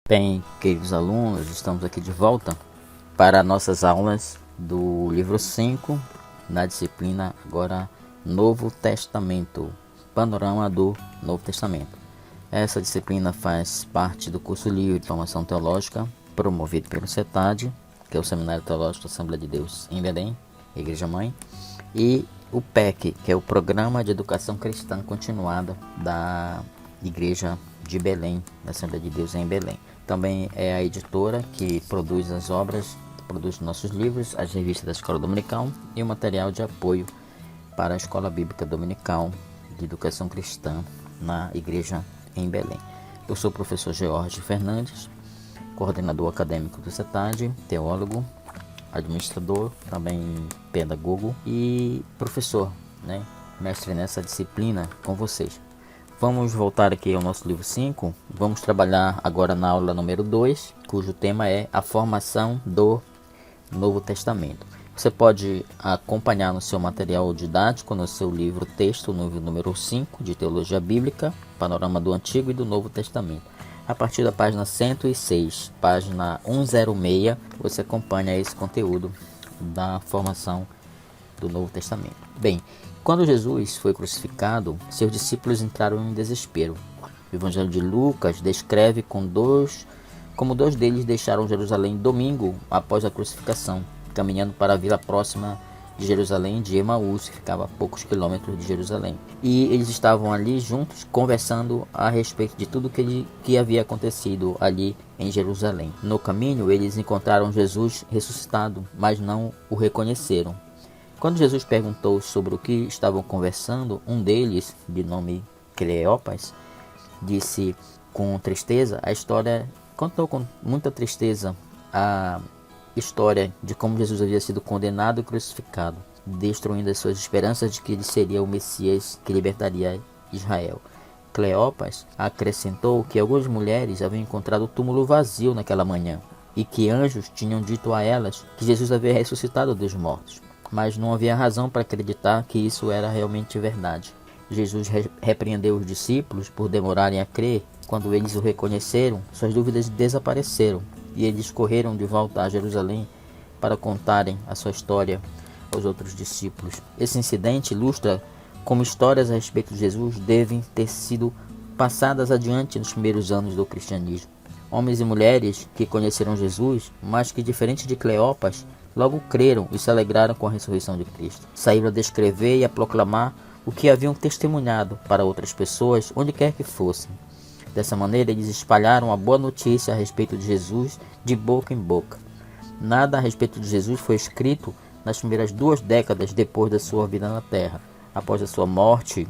Bem, queridos alunos, estamos aqui de volta para nossas aulas do livro 5, na disciplina agora Novo Testamento, panorama do Novo Testamento. Essa disciplina faz parte do curso livre de formação teológica, promovido pelo CETAD, que é o Seminário Teológico da Assembleia de Deus em Belém, Igreja Mãe, e o PEC, que é o Programa de Educação Cristã Continuada da Igreja de Belém, da Assembleia de Deus em Belém. Também é a editora que produz as obras, produz nossos livros, as revistas da Escola Dominical e o material de apoio para a Escola Bíblica Dominical de Educação Cristã na Igreja em Belém. Eu sou o professor George Fernandes, coordenador acadêmico do CETAD, teólogo, administrador, também pedagogo e professor, mestre nessa disciplina com vocês. Vamos voltar aqui ao nosso livro 5, vamos trabalhar agora na aula número 2, cujo tema é a formação do Novo Testamento. Você pode acompanhar no seu material didático, no seu livro texto, no número 5 de Teologia Bíblica, Panorama do Antigo e do Novo Testamento. A partir da página 106, página 106, você acompanha esse conteúdo da formação do Novo Testamento. Bem, quando Jesus foi crucificado, seus discípulos entraram em desespero. O Evangelho de Lucas descreve como dois deles deixaram Jerusalém domingo após a crucificação, caminhando para a vila próxima de Jerusalém, de Emaús, que ficava a poucos quilômetros de Jerusalém. E eles estavam ali juntos, conversando a respeito de tudo que havia acontecido ali em Jerusalém. No caminho, eles encontraram Jesus ressuscitado, mas não o reconheceram. Quando Jesus perguntou sobre o que estavam conversando, um deles, de nome Cleopas, disse com tristeza contou com muita tristeza a história de como Jesus havia sido condenado e crucificado, destruindo as suas esperanças de que ele seria o Messias que libertaria Israel. Cleopas acrescentou que algumas mulheres haviam encontrado o túmulo vazio naquela manhã e que anjos tinham dito a elas que Jesus havia ressuscitado dos mortos, mas não havia razão para acreditar que isso era realmente verdade. Jesus repreendeu os discípulos por demorarem a crer. Quando eles o reconheceram, suas dúvidas desapareceram e eles correram de volta a Jerusalém para contarem a sua história aos outros discípulos. Esse incidente ilustra como histórias a respeito de Jesus devem ter sido passadas adiante nos primeiros anos do cristianismo. Homens e mulheres que conheceram Jesus, mas que, diferente de Cleopas, logo creram e se alegraram com a ressurreição de Cristo. Saíram a descrever e a proclamar o que haviam testemunhado para outras pessoas, onde quer que fossem. Dessa maneira, eles espalharam a boa notícia a respeito de Jesus de boca em boca. Nada a respeito de Jesus foi escrito nas primeiras 2 décadas depois da sua vida na terra. Após a sua morte,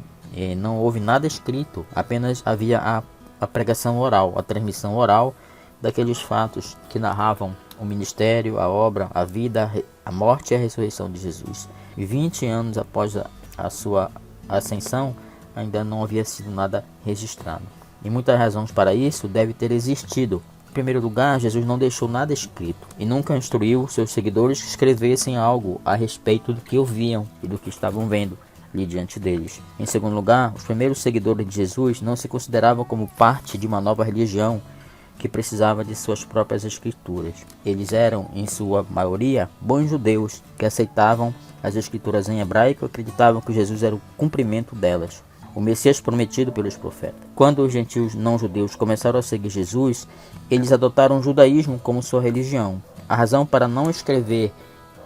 não houve nada escrito, apenas havia a pregação oral, a transmissão oral daqueles fatos que narravam o ministério, a obra, a vida, a morte e a ressurreição de Jesus. E 20 anos após a sua ascensão, ainda não havia sido nada registrado. E muitas razões para isso deve ter existido. Em primeiro lugar, Jesus não deixou nada escrito e nunca instruiu seus seguidores que escrevessem algo a respeito do que ouviam e do que estavam vendo ali diante deles. Em segundo lugar, os primeiros seguidores de Jesus não se consideravam como parte de uma nova religião que precisava de suas próprias escrituras. Eles eram, em sua maioria, bons judeus que aceitavam as escrituras em hebraico e acreditavam que Jesus era o cumprimento delas, o Messias prometido pelos profetas. Quando os gentios não-judeus começaram a seguir Jesus, eles adotaram o judaísmo como sua religião. A razão para não escrever,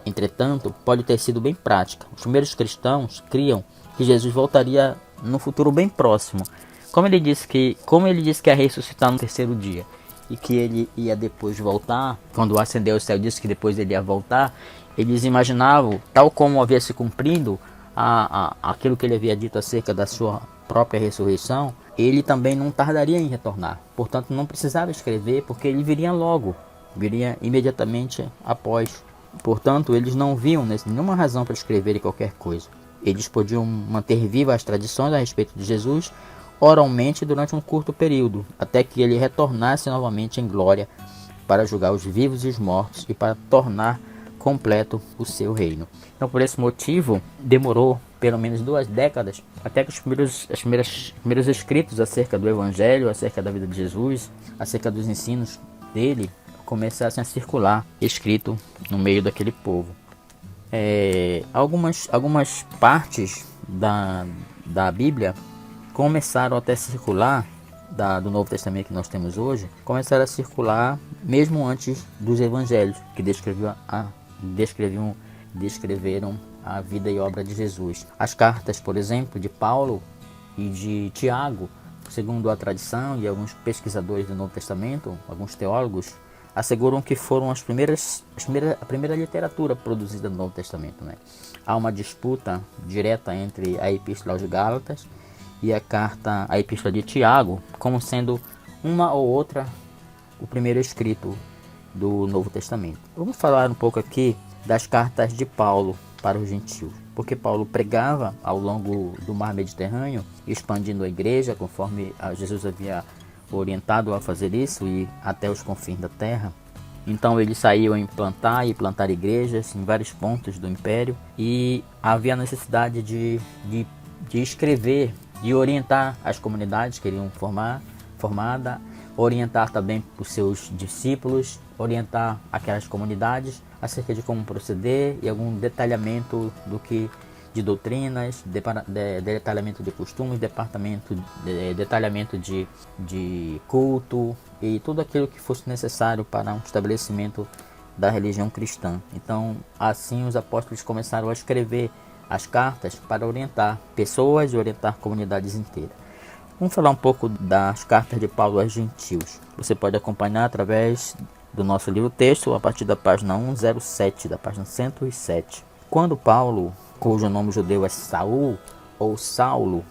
entretanto, pode ter sido bem prática. Os primeiros cristãos criam que Jesus voltaria no futuro bem próximo. Como ele disse que ia ressuscitar no 3º dia e que ele ia depois voltar, quando ascendeu ao céu disse que depois ele ia voltar, eles imaginavam, tal como havia se cumprido aquilo que ele havia dito acerca da sua própria ressurreição, ele também não tardaria em retornar. Portanto, não precisava escrever, porque ele viria imediatamente após. Portanto, eles não viam nenhuma razão para escrever qualquer coisa. Eles podiam manter vivas as tradições a respeito de Jesus oralmente durante um curto período, até que ele retornasse novamente em glória para julgar os vivos e os mortos e para tornar completo o seu reino. Então, por esse motivo, demorou pelo menos 2 décadas, até que os primeiros escritos acerca do Evangelho, acerca da vida de Jesus, acerca dos ensinos dele, começassem a circular escrito no meio daquele povo. Algumas partes da Bíblia começaram até a circular, do Novo Testamento que nós temos hoje, começaram a circular mesmo antes dos Evangelhos, que descreveram a vida e obra de Jesus. As cartas, por exemplo, de Paulo e de Tiago, segundo a tradição e alguns pesquisadores do Novo Testamento, alguns teólogos, asseguram que foram a primeira literatura produzida no Novo Testamento, né? Há uma disputa direta entre a Epístola aos Gálatas e a Epístola de Tiago, como sendo uma ou outra o primeiro escrito do Novo Testamento. Vamos falar um pouco aqui das cartas de Paulo para os gentios, porque Paulo pregava ao longo do mar Mediterrâneo, expandindo a igreja, conforme Jesus havia orientado a fazer isso, e até os confins da terra. Então ele saiu a implantar igrejas em vários pontos do império, e havia necessidade de escrever, de orientar as comunidades que iriam formada, orientar também os seus discípulos, orientar aquelas comunidades acerca de como proceder e algum detalhamento de doutrinas, detalhamento de costumes, detalhamento de culto e tudo aquilo que fosse necessário para um estabelecimento da religião cristã. Então, assim os apóstolos começaram a escrever as cartas para orientar pessoas e orientar comunidades inteiras. Vamos falar um pouco das cartas de Paulo aos gentios. Você pode acompanhar através do nosso livro-texto a partir da página 107, da página 107. Quando Paulo, cujo nome judeu é Saul ou Saulo,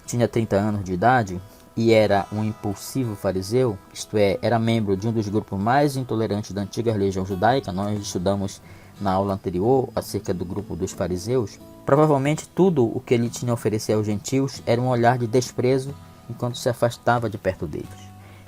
tinha 30 anos de idade e era um impulsivo fariseu, isto é, era membro de um dos grupos mais intolerantes da antiga religião judaica. Nós estudamos na aula anterior acerca do grupo dos fariseus. Provavelmente tudo o que ele tinha a oferecer aos gentios era um olhar de desprezo enquanto se afastava de perto deles.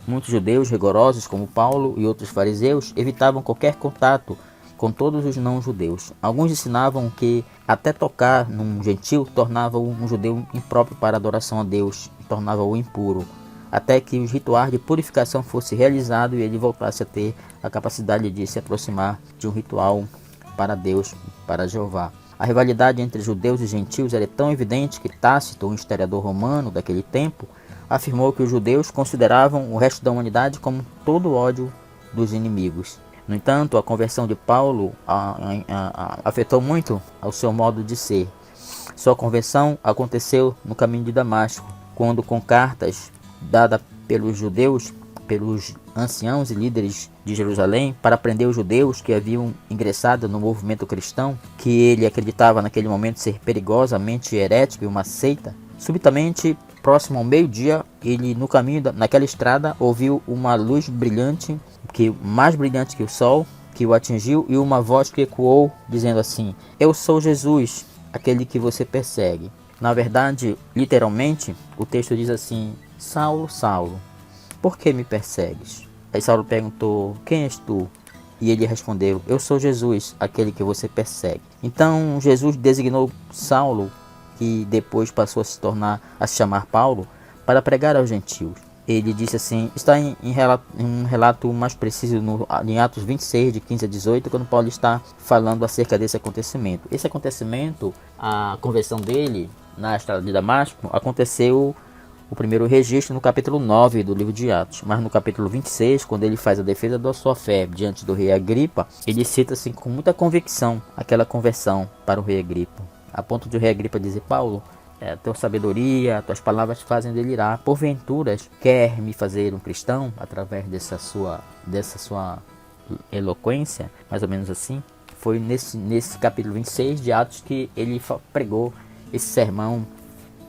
Muitos judeus rigorosos como Paulo e outros fariseus evitavam qualquer contato com todos os não-judeus. Alguns ensinavam que até tocar num gentil tornava um judeu impróprio para a adoração a Deus, tornava-o impuro, até que os rituais de purificação fossem realizados e ele voltasse a ter a capacidade de se aproximar de um ritual para Deus, para Jeová. A rivalidade entre judeus e gentios era tão evidente que Tácito, um historiador romano daquele tempo, afirmou que os judeus consideravam o resto da humanidade como todo o ódio dos inimigos. No entanto, a conversão de Paulo afetou muito ao seu modo de ser. Sua conversão aconteceu no caminho de Damasco, quando, com cartas dadas pelos judeus, pelos anciãos e líderes de Jerusalém, para prender os judeus que haviam ingressado no movimento cristão, que ele acreditava naquele momento ser perigosamente herético e uma seita, subitamente, próximo ao meio-dia, ele, no caminho naquela estrada, ouviu uma luz brilhante, mais brilhante que o sol, que o atingiu, e uma voz que ecoou, dizendo assim: "Eu sou Jesus, aquele que você persegue." Na verdade, literalmente, o texto diz assim: "Saulo, Saulo, por que me persegues?" Aí Saulo perguntou: "Quem és tu?" E ele respondeu: "Eu sou Jesus, aquele que você persegue." Então Jesus designou Saulo, que depois passou a se chamar Paulo, para pregar aos gentios. Ele disse assim, está em um relato mais preciso em Atos 26, de 15 a 18, quando Paulo está falando acerca desse acontecimento. Esse acontecimento, a conversão dele na estrada de Damasco, aconteceu o primeiro registro no capítulo 9 do livro de Atos. Mas no capítulo 26, quando ele faz a defesa da sua fé diante do rei Agripa, ele cita assim, com muita convicção aquela conversão para o rei Agripa, a ponto de o rei Agripa dizer: "Paulo, tua sabedoria, tuas palavras fazem delirar. Porventuras, quer me fazer um cristão através dessa sua eloquência?" Mais ou menos assim. Foi nesse capítulo 26 de Atos que ele pregou esse sermão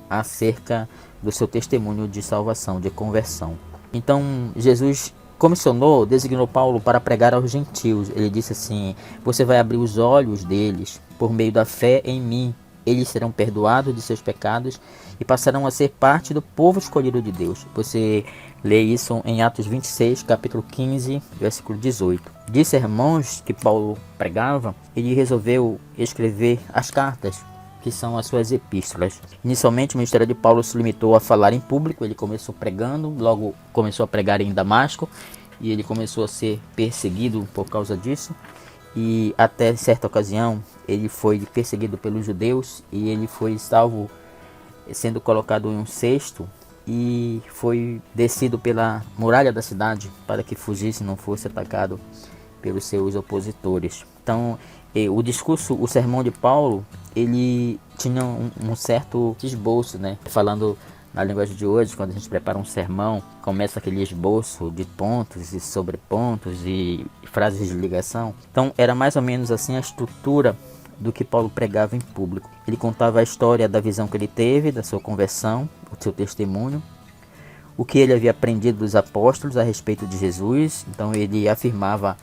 acerca do seu testemunho de salvação, de conversão. Então, Jesus designou Paulo para pregar aos gentios. Ele disse assim: "Você vai abrir os olhos deles por meio da fé em mim. Eles serão perdoados de seus pecados e passarão a ser parte do povo escolhido de Deus." Você lê isso em Atos 26, capítulo 15, versículo 18. De sermões que Paulo pregava, ele resolveu escrever as cartas que são as suas epístolas. Inicialmente o ministério de Paulo se limitou a falar em público, ele começou pregando, logo começou a pregar em Damasco, e ele começou a ser perseguido por causa disso, e até certa ocasião ele foi perseguido pelos judeus, e ele foi salvo sendo colocado em um cesto, e foi descido pela muralha da cidade para que fugisse e não fosse atacado pelos seus opositores. Então, o sermão de Paulo, ele tinha um certo esboço, né? Falando na linguagem de hoje, quando a gente prepara um sermão, começa aquele esboço de pontos e sobrepontos e frases de ligação. Então, era mais ou menos assim a estrutura do que Paulo pregava em público. Ele contava a história da visão que ele teve, da sua conversão, o seu testemunho, o que ele havia aprendido dos apóstolos a respeito de Jesus. Então ele afirmava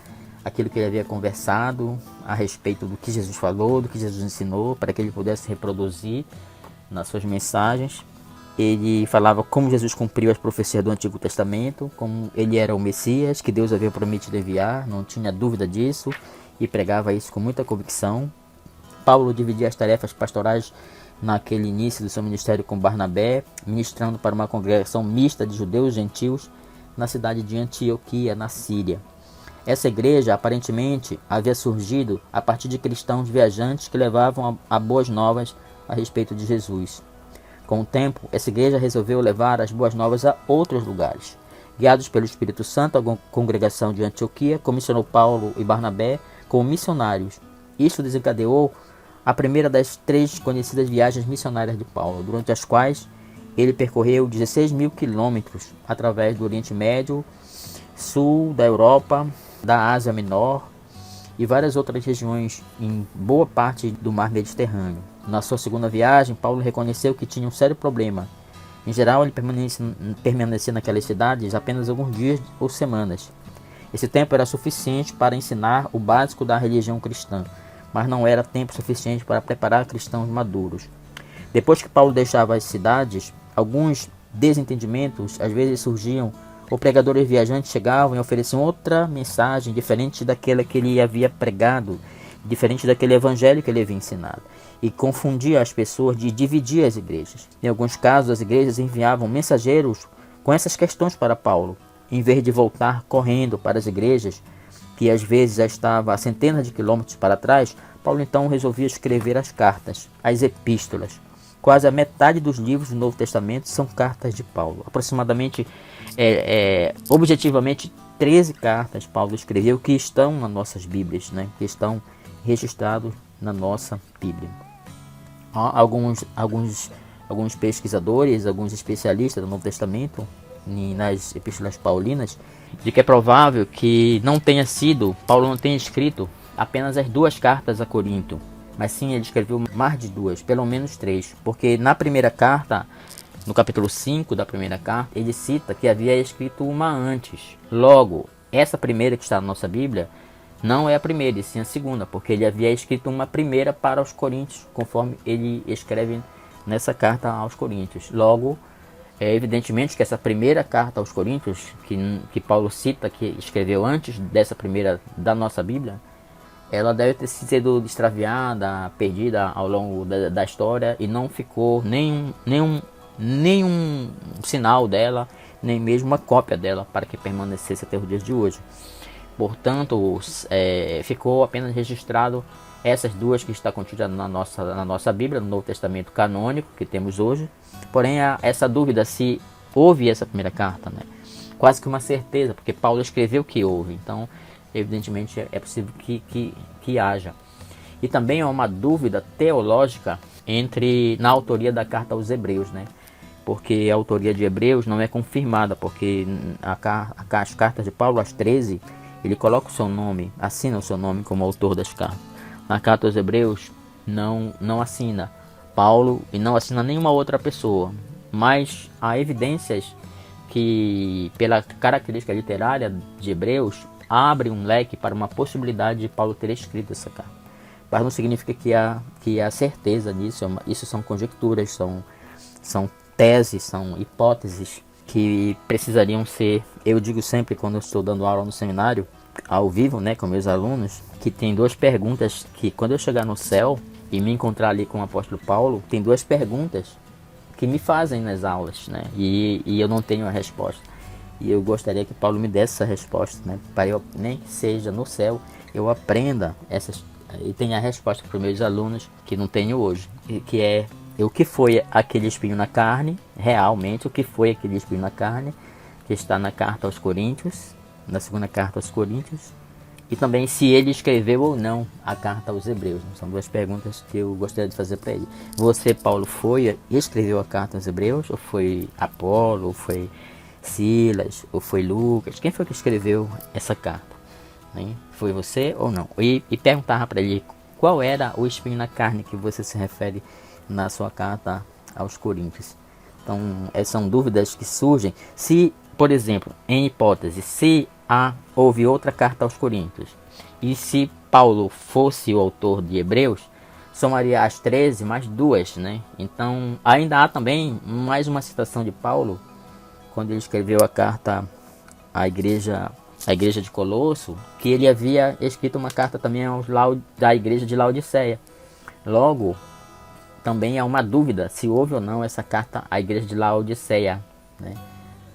aquilo que ele havia conversado a respeito do que Jesus falou, do que Jesus ensinou, para que ele pudesse reproduzir nas suas mensagens. Ele falava como Jesus cumpriu as profecias do Antigo Testamento, como ele era o Messias, que Deus havia prometido enviar, não tinha dúvida disso, e pregava isso com muita convicção. Paulo dividia as tarefas pastorais naquele início do seu ministério com Barnabé, ministrando para uma congregação mista de judeus e gentios na cidade de Antioquia, na Síria. Essa igreja, aparentemente, havia surgido a partir de cristãos viajantes que levavam a boas novas a respeito de Jesus. Com o tempo, essa igreja resolveu levar as boas novas a outros lugares. Guiados pelo Espírito Santo, a congregação de Antioquia comissionou Paulo e Barnabé como missionários. Isso desencadeou a primeira das 3 conhecidas viagens missionárias de Paulo, durante as quais ele percorreu 16.000 quilômetros através do Oriente Médio, sul da Europa, da Ásia Menor e várias outras regiões em boa parte do mar Mediterrâneo. Na sua segunda viagem, Paulo reconheceu que tinha um sério problema. Em geral, ele permanecia naquelas cidades apenas alguns dias ou semanas. Esse tempo era suficiente para ensinar o básico da religião cristã, mas não era tempo suficiente para preparar cristãos maduros. Depois que Paulo deixava as cidades, alguns desentendimentos às vezes surgiam, ou pregadores viajantes chegavam e ofereciam outra mensagem diferente daquela que ele havia pregado, diferente daquele evangelho que ele havia ensinado, e confundia as pessoas e dividia as igrejas. Em alguns casos, as igrejas enviavam mensageiros com essas questões para Paulo, em vez de voltar correndo para as igrejas, que às vezes já estava a centenas de quilômetros para trás. Paulo então resolvia escrever as cartas, as epístolas. Quase a metade dos livros do Novo Testamento são cartas de Paulo. Aproximadamente, objetivamente, 13 cartas Paulo escreveu que estão nas nossas Bíblias, né? Que estão registrados na nossa Bíblia. Há alguns pesquisadores, alguns especialistas do Novo Testamento, nas epístolas paulinas, de que é provável que Paulo não tenha escrito apenas as 2 cartas a Corinto, mas sim ele escreveu mais de 2, pelo menos 3, porque na primeira carta, no capítulo 5 da primeira carta, ele cita que havia escrito uma antes. Logo, essa primeira que está na nossa Bíblia não é a primeira, e sim a segunda, porque ele havia escrito uma primeira para os Coríntios, conforme ele escreve nessa carta aos Coríntios. Logo, evidentemente que essa primeira carta aos Coríntios, que Paulo cita, que escreveu antes dessa primeira da nossa Bíblia, ela deve ter sido extraviada, perdida ao longo da história, e não ficou nenhum sinal dela, nem mesmo uma cópia dela para que permanecesse até os dias de hoje. Portanto, ficou apenas registrado essas 2 que está contida na nossa Bíblia, no Novo Testamento canônico que temos hoje. Porém, há essa dúvida se houve essa primeira carta, né? Quase que uma certeza, porque Paulo escreveu que houve. Então, evidentemente, é possível que haja. E também há uma dúvida teológica na autoria da carta aos Hebreus, né? Porque a autoria de Hebreus não é confirmada, porque as cartas de Paulo, as 13, ele coloca o seu nome, assina o seu nome como autor das cartas. Na carta aos Hebreus não assina Paulo e não assina nenhuma outra pessoa, mas há evidências que, pela característica literária de Hebreus, abre um leque para uma possibilidade de Paulo ter escrito essa carta. Mas não significa que há certeza disso. Isso são conjecturas, são teses, são hipóteses que precisariam ser. Eu digo sempre, quando eu estou dando aula no seminário, ao vivo, né, com meus alunos, que tem 2 perguntas que, quando eu chegar no céu, e me encontrar ali com o apóstolo Paulo, tem duas perguntas que me fazem nas aulas, né? E eu não tenho a resposta. E eu gostaria que Paulo me desse essa resposta, né? Para eu, nem que seja no céu, eu aprenda essas e tenha a resposta para os meus alunos que não tenho hoje, que é o que foi aquele espinho na carne, realmente o que foi aquele espinho na carne, que está na carta aos Coríntios, na segunda carta aos Coríntios, e também se ele escreveu ou não a carta aos Hebreus. São duas perguntas que eu gostaria de fazer para ele. Você, Paulo, foi e escreveu a carta aos Hebreus, ou foi Apolo, ou foi Silas, ou foi Lucas? Quem foi que escreveu essa carta? Né? Foi você ou não? E perguntava para ele qual era o espinho na carne que você se refere na sua carta aos Coríntios. Então, essas são dúvidas que surgem. Se, por exemplo, em hipótese, se houve outra carta aos Coríntios, e se Paulo fosse o autor de Hebreus, somaria as 13 mais 2, né? Então, ainda há também mais uma citação de Paulo, quando ele escreveu a carta à igreja de Colosso, que ele havia escrito uma carta também da igreja de Laodiceia. Logo, também há uma dúvida se houve ou não essa carta à igreja de Laodiceia, né?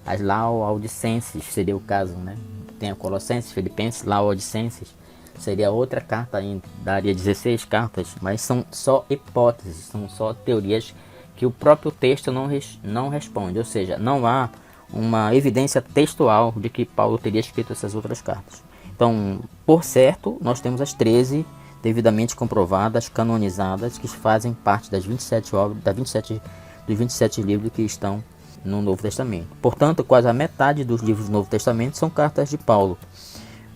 As Laodicenses seria o caso, né? Tem a Colossenses, Filipenses, Laodicenses. Seria outra carta ainda, daria 16 cartas, mas são só hipóteses, são só teorias que o próprio texto não responde, ou seja, não há uma evidência textual de que Paulo teria escrito essas outras cartas. Então, por certo, nós temos as 13 devidamente comprovadas, canonizadas, que fazem parte das 27 obras, dos 27 livros que estão no Novo Testamento. Portanto, quase a metade dos livros do Novo Testamento são cartas de Paulo.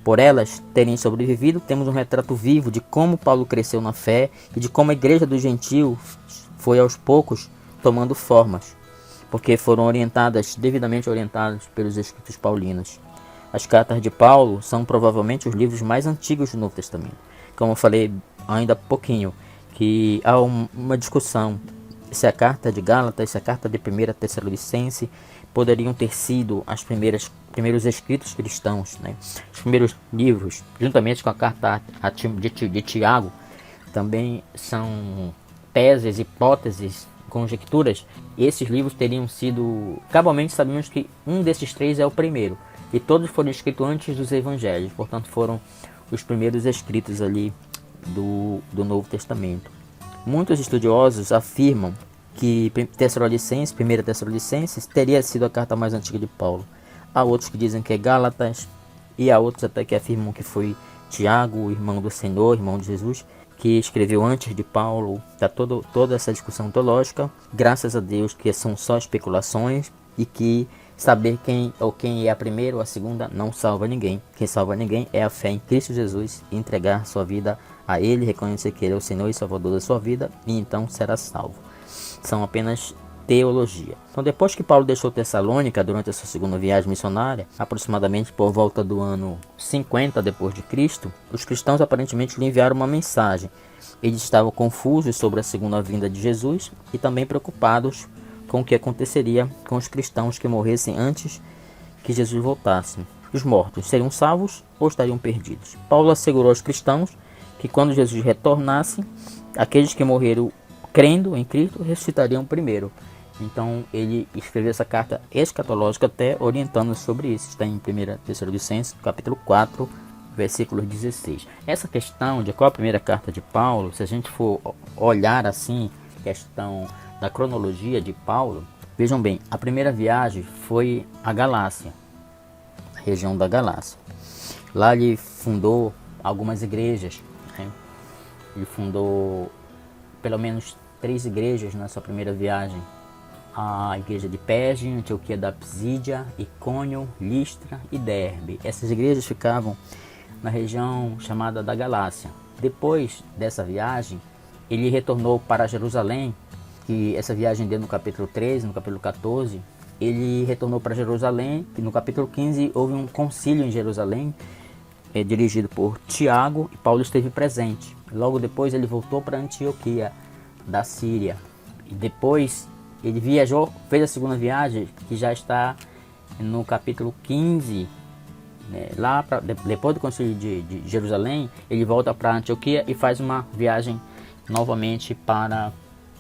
Por elas terem sobrevivido, temos um retrato vivo de como Paulo cresceu na fé e de como a igreja dos gentios foi aos poucos tomando formas, porque foram devidamente orientadas pelos escritos paulinos. As cartas de Paulo são provavelmente os livros mais antigos do Novo Testamento. Como eu falei ainda há pouquinho, que há uma discussão se a carta de Gálatas, se a carta de 1 Tessalonicense poderiam ter sido os primeiros escritos cristãos, né? Os primeiros livros, juntamente com a carta de Tiago, também são teses, hipóteses, conjecturas. Esses livros teriam sido, cabalmente sabemos que um desses três é o primeiro, e todos foram escritos antes dos evangelhos, portanto foram os primeiros escritos ali do Novo Testamento. Muitos estudiosos afirmam que 1 Tessalonicenses teria sido a carta mais antiga de Paulo. Há outros que dizem que é Gálatas, e há outros até que afirmam que foi Tiago, irmão do Senhor, irmão de Jesus, que escreveu antes de Paulo. Está toda essa discussão teológica. Graças a Deus que são só especulações e que saber quem é a primeira ou a segunda não salva ninguém. Quem salva ninguém é a fé em Cristo Jesus, entregar sua vida a Ele, reconhecer que Ele é o Senhor e Salvador da sua vida, e então será salvo. São apenas teologia. Então, depois que Paulo deixou Tessalônica durante a sua segunda viagem missionária, aproximadamente por volta do ano 50 depois de Cristo, os cristãos aparentemente lhe enviaram uma mensagem. Eles estavam confusos sobre a segunda vinda de Jesus e também preocupados com o que aconteceria com os cristãos que morressem antes que Jesus voltasse. Os mortos seriam salvos ou estariam perdidos? Paulo assegurou aos cristãos que quando Jesus retornasse, aqueles que morreram crendo em Cristo ressuscitariam primeiro. Então ele escreveu essa carta escatológica até orientando sobre isso. Está em 1 Tessalonicenses, capítulo 4, versículo 16. Essa questão de qual a primeira carta de Paulo, se a gente for olhar assim, questão da cronologia de Paulo, vejam bem, a primeira viagem foi a Galácia, a região da Galácia. Lá ele fundou algumas igrejas, né? Ele fundou pelo menos 3 igrejas na sua primeira viagem. A igreja de Perge, Antioquia da Psídia, Icônio, Listra e Derbe. Essas igrejas ficavam na região chamada da Galácia. Depois dessa viagem, ele retornou para Jerusalém, que essa viagem deu no capítulo 13, no capítulo 14. Ele retornou para Jerusalém, e no capítulo 15 houve um concílio em Jerusalém, dirigido por Tiago, e Paulo esteve presente. Logo depois ele voltou para Antioquia da Síria. E depois ele viajou, fez a segunda viagem, que já está no capítulo 15, né? Depois do concílio de Jerusalém, ele volta para Antioquia e faz uma viagem novamente para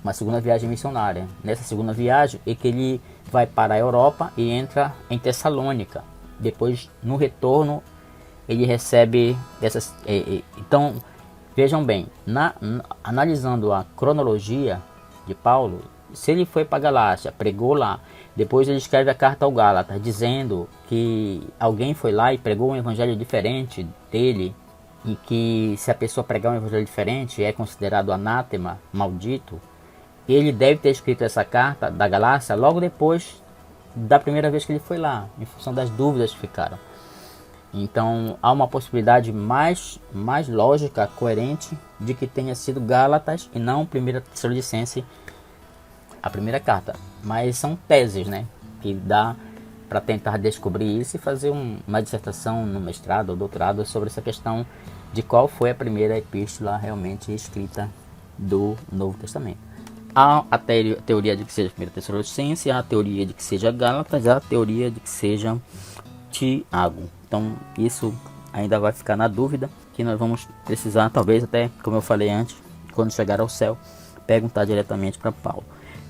uma segunda viagem missionária. Nessa segunda viagem é que ele vai para a Europa e entra em Tessalônica. Depois, no retorno, ele recebe essas... Então, vejam bem, analisando a cronologia de Paulo, se ele foi para Galácia, pregou lá, depois ele escreve a carta ao Gálatas, dizendo que alguém foi lá e pregou um evangelho diferente dele, e que se a pessoa pregar um evangelho diferente é considerado anátema, maldito. Ele deve ter escrito essa carta da Galácia logo depois da primeira vez que ele foi lá, em função das dúvidas que ficaram. Então há uma possibilidade mais lógica, coerente, de que tenha sido Gálatas e não 1 Tessalonicense, a primeira carta. Mas são teses, né, que dá para tentar descobrir isso e fazer uma dissertação no mestrado ou doutorado sobre essa questão de qual foi a primeira epístola realmente escrita do Novo Testamento. Há a teoria de que seja 1 Tessalonicense, há a teoria de que seja Gálatas, há a teoria de que seja Tiago. Então isso ainda vai ficar na dúvida, que nós vamos precisar, talvez até, como eu falei antes, quando chegar ao céu, perguntar diretamente para Paulo.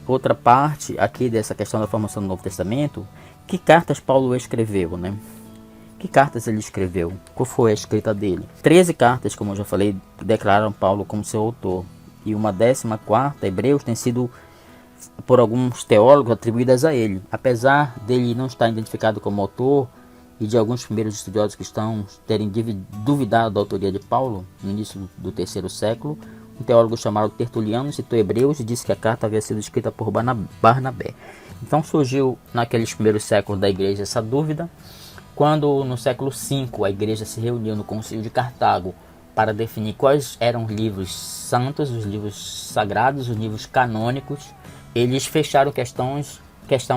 Outra parte aqui dessa questão da formação do Novo Testamento, que cartas Paulo escreveu, né? Que cartas ele escreveu? Qual foi a escrita dele? 13 cartas, como eu já falei, declaram Paulo como seu autor. E uma 14ª, Hebreus, tem sido, por alguns teólogos, atribuídas a ele. Apesar dele não estar identificado como autor, e de alguns primeiros estudiosos cristãos terem duvidado da autoria de Paulo, no início do 3º século, um teólogo chamado Tertuliano citou Hebreus e disse que a carta havia sido escrita por Barnabé. Então surgiu naqueles primeiros séculos da igreja essa dúvida, quando no século V a igreja se reuniu no Concílio de Cartago para definir quais eram os livros santos, os livros sagrados, os livros canônicos. Eles fecharam questão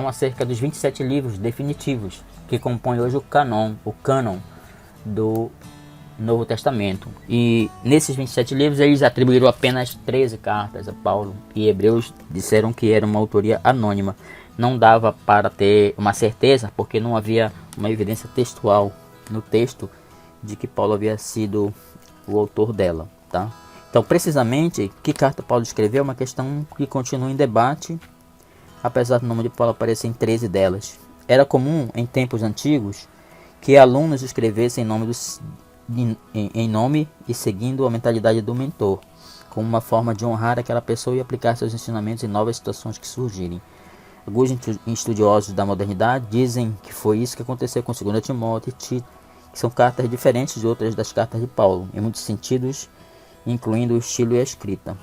acerca dos 27 livros definitivos que compõem hoje o cânon do Novo Testamento. E nesses 27 livros eles atribuíram apenas 13 cartas a Paulo, e Hebreus disseram que era uma autoria anônima. Não dava para ter uma certeza, porque não havia uma evidência textual no texto de que Paulo havia sido o autor dela, tá? Então, precisamente, que carta Paulo escreveu é uma questão que continua em debate, apesar do nome de Paulo aparecer em 13 delas. Era comum, em tempos antigos, que alunos escrevessem em nome e seguindo a mentalidade do mentor, como uma forma de honrar aquela pessoa e aplicar seus ensinamentos em novas situações que surgirem. Alguns estudiosos da modernidade dizem que foi isso que aconteceu com 2 Timóteo e Tito, que são cartas diferentes de outras das cartas de Paulo, em muitos sentidos, incluindo o estilo e a escrita.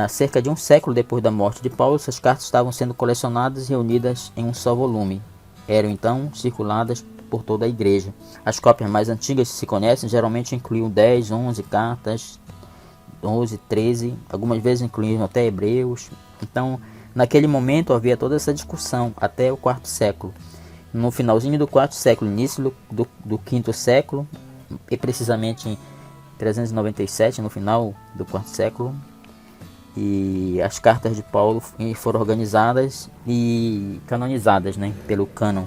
Cerca de um século depois da morte de Paulo, essas cartas estavam sendo colecionadas e reunidas em um só volume. Eram então circuladas por toda a igreja. As cópias mais antigas que se conhecem geralmente incluíam 10, 11 cartas, 12, 13, algumas vezes incluíam até Hebreus. Então, naquele momento havia toda essa discussão até o 4º século. No finalzinho do 4º século, início do 5º século, e precisamente em 397, no final do 4º século, e as cartas de Paulo foram organizadas e canonizadas, né, pelo cânon.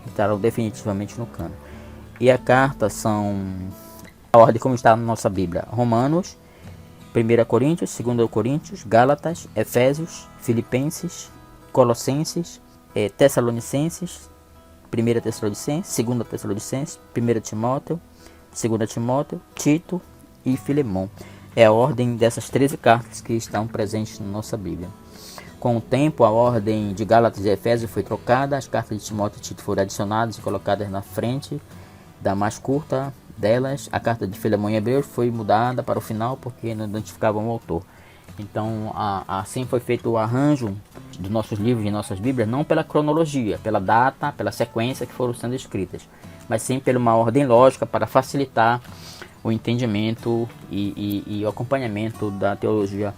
Entraram definitivamente no cânon. E a carta são a ordem como está na nossa Bíblia: Romanos, 1 Coríntios, 2 Coríntios, Gálatas, Efésios, Filipenses, Colossenses, Tessalonicenses, 1 Tessalonicenses, 2 Tessalonicenses, 1 Timóteo, 2 Timóteo, Tito e Filemão. É a ordem dessas 13 cartas que estão presentes na nossa Bíblia. Com o tempo, a ordem de Gálatas e Efésios foi trocada, as cartas de Timóteo e Tito foram adicionadas e colocadas na frente da mais curta delas. A carta de Filemão e Hebreus foi mudada para o final porque não identificavam o autor. Então, assim foi feito o arranjo dos nossos livros e nossas Bíblias, não pela cronologia, pela data, pela sequência que foram sendo escritas, mas sim por uma ordem lógica para facilitar o entendimento e o acompanhamento da teologia